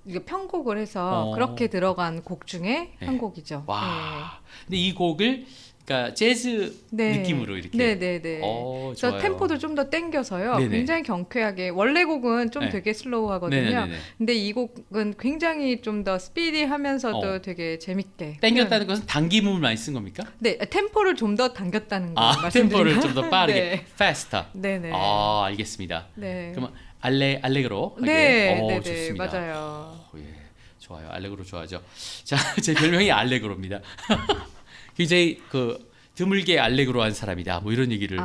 [SPEAKER 4] 이게 편곡을 해서 그렇게 들어간 곡 중에
[SPEAKER 1] 네.
[SPEAKER 4] 한 곡이죠.
[SPEAKER 1] 와. 근데 이 곡을 그러니까 재즈
[SPEAKER 4] 네.
[SPEAKER 1] 느낌으로 이렇게.
[SPEAKER 4] 네네네.
[SPEAKER 1] 그래서
[SPEAKER 4] 그래서 템포도 좀 더 땡겨서요.
[SPEAKER 1] 네네.
[SPEAKER 4] 굉장히 경쾌하게 원래 곡은 좀
[SPEAKER 1] 네.
[SPEAKER 4] 되게 슬로우하거든요.
[SPEAKER 1] 네네네.
[SPEAKER 4] 근데 이 곡은 굉장히 좀 더 스피디하면서도 되게 재밌게
[SPEAKER 1] 땡겼다는 것은 당김음을 많이 쓴 겁니까?
[SPEAKER 4] 네, 템포를 좀 더 당겼다는 거
[SPEAKER 1] 템포를
[SPEAKER 4] 말씀드리면
[SPEAKER 1] 좀 더 빠르게,
[SPEAKER 4] 네.
[SPEAKER 1] faster.
[SPEAKER 4] 네네.
[SPEAKER 1] 알겠습니다.
[SPEAKER 4] 네.
[SPEAKER 1] 그러면 알레그로 하게.
[SPEAKER 4] 네, 네네,
[SPEAKER 1] 좋습니다.
[SPEAKER 4] 맞아요.
[SPEAKER 1] 예, 좋아요. 알레그로 좋아하죠. 자, 제 별명이 알레그로입니다. 굉장히 드물게 알레그로한 사람이다. 뭐 이런 얘기를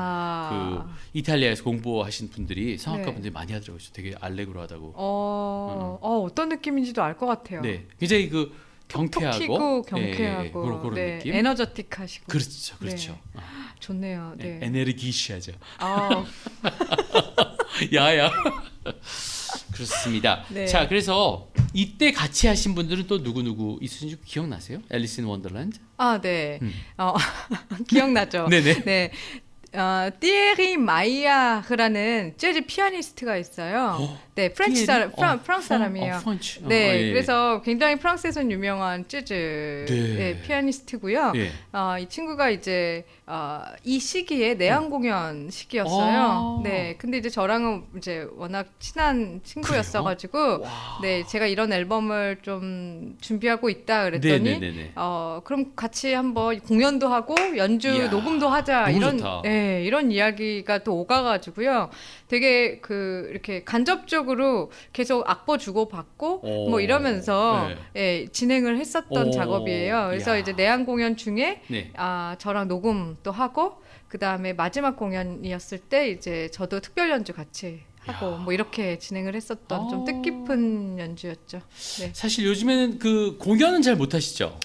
[SPEAKER 1] 이탈리아에서 공부하신 분들이 성악가
[SPEAKER 4] 네.
[SPEAKER 1] 분들이 많이 하더라고요. 되게 알레그로하다고.
[SPEAKER 4] 어떤 느낌인지도 알 것 같아요.
[SPEAKER 1] 네, 굉장히 경쾌하고,
[SPEAKER 4] 톡 튀고 경쾌하고
[SPEAKER 1] 그런
[SPEAKER 4] 네,
[SPEAKER 1] 느낌.
[SPEAKER 4] 에너저틱하시고
[SPEAKER 1] 그렇죠.
[SPEAKER 4] 네. 좋네요. 네.
[SPEAKER 1] 에네르기시하죠.
[SPEAKER 4] 아,
[SPEAKER 1] 야야. 그렇습니다.
[SPEAKER 4] 네.
[SPEAKER 1] 자, 그래서 이때 같이 하신 분들은 또 누구 있으신지 기억나세요? 앨리스 인 원더랜드?
[SPEAKER 4] 네. 기억나죠?
[SPEAKER 1] 네네.
[SPEAKER 4] 네. 티에리 마이야흐라는 재즈 피아니스트가 있어요. 네, 프랑스 사람이에요.
[SPEAKER 1] 프렌치.
[SPEAKER 4] 네,
[SPEAKER 1] 예.
[SPEAKER 4] 그래서 굉장히 프랑스에서 유명한 재즈
[SPEAKER 1] 네.
[SPEAKER 4] 피아니스트고요.
[SPEAKER 1] 예.
[SPEAKER 4] 이 친구가 이제 이 시기에 내한 공연 시기였어요. 네, 근데 이제 저랑은 이제 워낙 친한 친구였어가지고, 네, 제가 이런 앨범을 좀 준비하고 있다 그랬더니,
[SPEAKER 1] 네네네네.
[SPEAKER 4] 그럼 같이 한번 공연도 하고 연주
[SPEAKER 1] 이야,
[SPEAKER 4] 녹음도 하자
[SPEAKER 1] 너무
[SPEAKER 4] 이런,
[SPEAKER 1] 좋다.
[SPEAKER 4] 네, 이런 이야기가 또 오가가지고요. 되게 이렇게 간접적으로 계속 악보 주고 받고 뭐 이러면서 예, 진행을 했었던 작업이에요. 그래서
[SPEAKER 1] 이야.
[SPEAKER 4] 이제 내한 공연 중에
[SPEAKER 1] 네.
[SPEAKER 4] 저랑 녹음도 하고 그 다음에 마지막 공연이었을 때 이제 저도 특별 연주 같이 하고
[SPEAKER 1] 이야.
[SPEAKER 4] 뭐 이렇게 진행을 했었던 좀 뜻깊은 연주였죠. 네.
[SPEAKER 1] 사실 요즘에는 공연은 잘 못하시죠?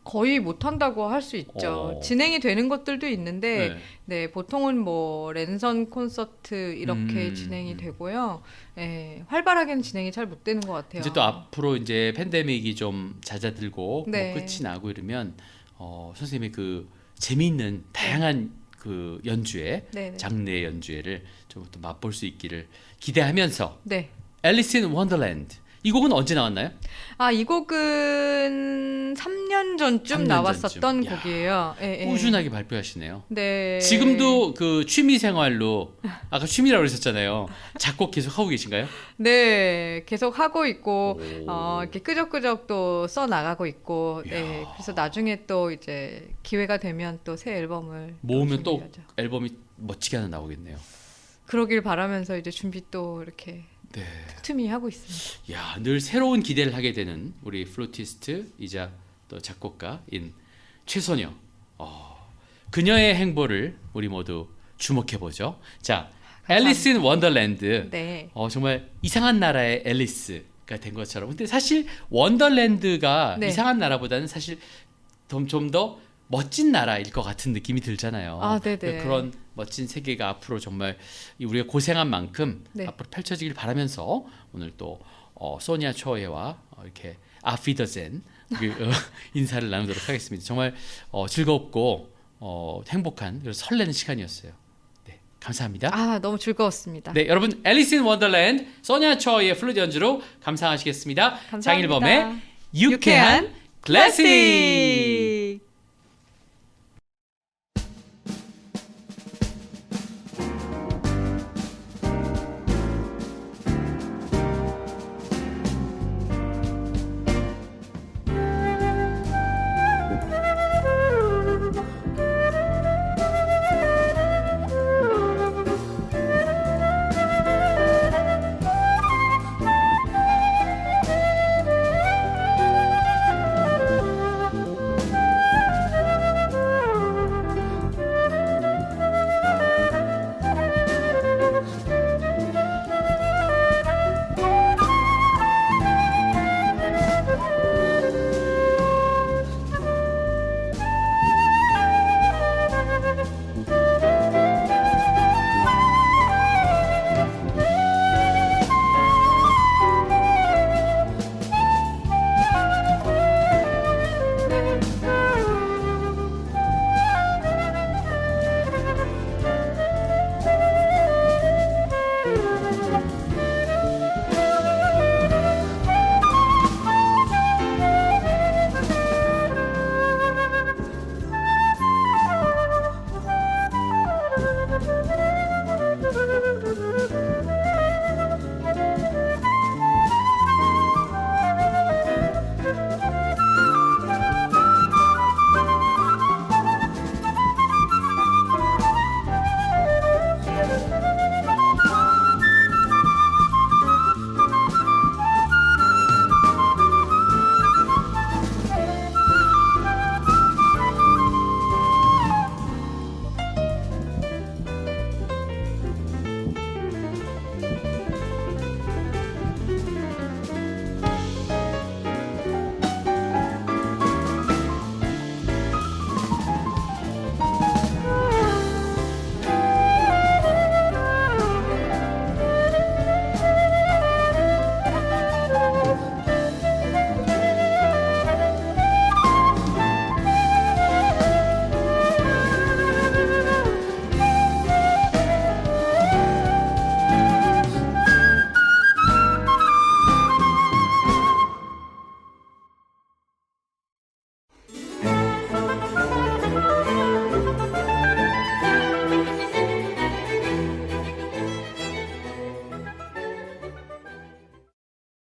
[SPEAKER 4] 거의 못한다고 할 수 있죠. 진행이 되는 것들도 있는데, 네, 보통은 뭐 랜선 콘서트 이렇게 진행이 되고요. 네, 활발하게는 진행이 잘 못 되는 것 같아요.
[SPEAKER 1] 이제 또 앞으로 이제 팬데믹이 좀 잦아들고
[SPEAKER 4] 네.
[SPEAKER 1] 뭐 끝이 나고 이러면 선생님의 재미있는 다양한 연주회,
[SPEAKER 4] 네네.
[SPEAKER 1] 장르의 연주회를 좀 또 맛볼 수 있기를 기대하면서
[SPEAKER 4] 네.
[SPEAKER 1] 앨리스 인 원더랜드 이 곡은 언제 나왔나요?
[SPEAKER 4] 이 곡은 3년 전쯤
[SPEAKER 1] 3년
[SPEAKER 4] 나왔었던
[SPEAKER 1] 전쯤. 야,
[SPEAKER 4] 곡이에요. 예, 예.
[SPEAKER 1] 꾸준하게 발표하시네요.
[SPEAKER 4] 네.
[SPEAKER 1] 지금도 취미 생활로 아까 취미라고 그러셨잖아요. 작곡 계속 하고 계신가요?
[SPEAKER 4] 네, 계속 하고 있고 이렇게 끄적끄적 또 써 나가고 있고, 네, 그래서 나중에 또 이제 기회가 되면 또 새 앨범을
[SPEAKER 1] 모으면 또
[SPEAKER 4] 준비하죠.
[SPEAKER 1] 앨범이 멋지게 하나 나오겠네요.
[SPEAKER 4] 그러길 바라면서 이제 준비 또 이렇게
[SPEAKER 1] 네.
[SPEAKER 4] 틈틈이 하고 있습니다.
[SPEAKER 1] 야, 늘 새로운 기대를 하게 되는 우리 플루티스트이자 또 작곡가인 최소녀. 그녀의 행보를 우리 모두 주목해 보죠. 자, 앨리스 인 원더랜드.
[SPEAKER 4] 네.
[SPEAKER 1] 정말 이상한 나라의 앨리스가 된 것처럼. 근데 사실 원더랜드가
[SPEAKER 4] 네.
[SPEAKER 1] 이상한 나라보다는 사실 좀 더 멋진 나라일 것 같은 느낌이 들잖아요.
[SPEAKER 4] 네네.
[SPEAKER 1] 그런 멋진 세계가 앞으로 정말 우리가 고생한 만큼
[SPEAKER 4] 네.
[SPEAKER 1] 앞으로 펼쳐지길 바라면서 오늘 또 소니아 초에와 이렇게 아피더젠 인사를 나누도록 하겠습니다. 정말 즐겁고 행복한 그리고 설레는 시간이었어요. 네, 감사합니다.
[SPEAKER 4] 너무 즐거웠습니다.
[SPEAKER 1] 네, 여러분 앨리스 인 원더랜드 소니아 초의 플루트 연주로 감상하시겠습니다.
[SPEAKER 4] 감사합니다.
[SPEAKER 1] 장일범의 유쾌한 클래식.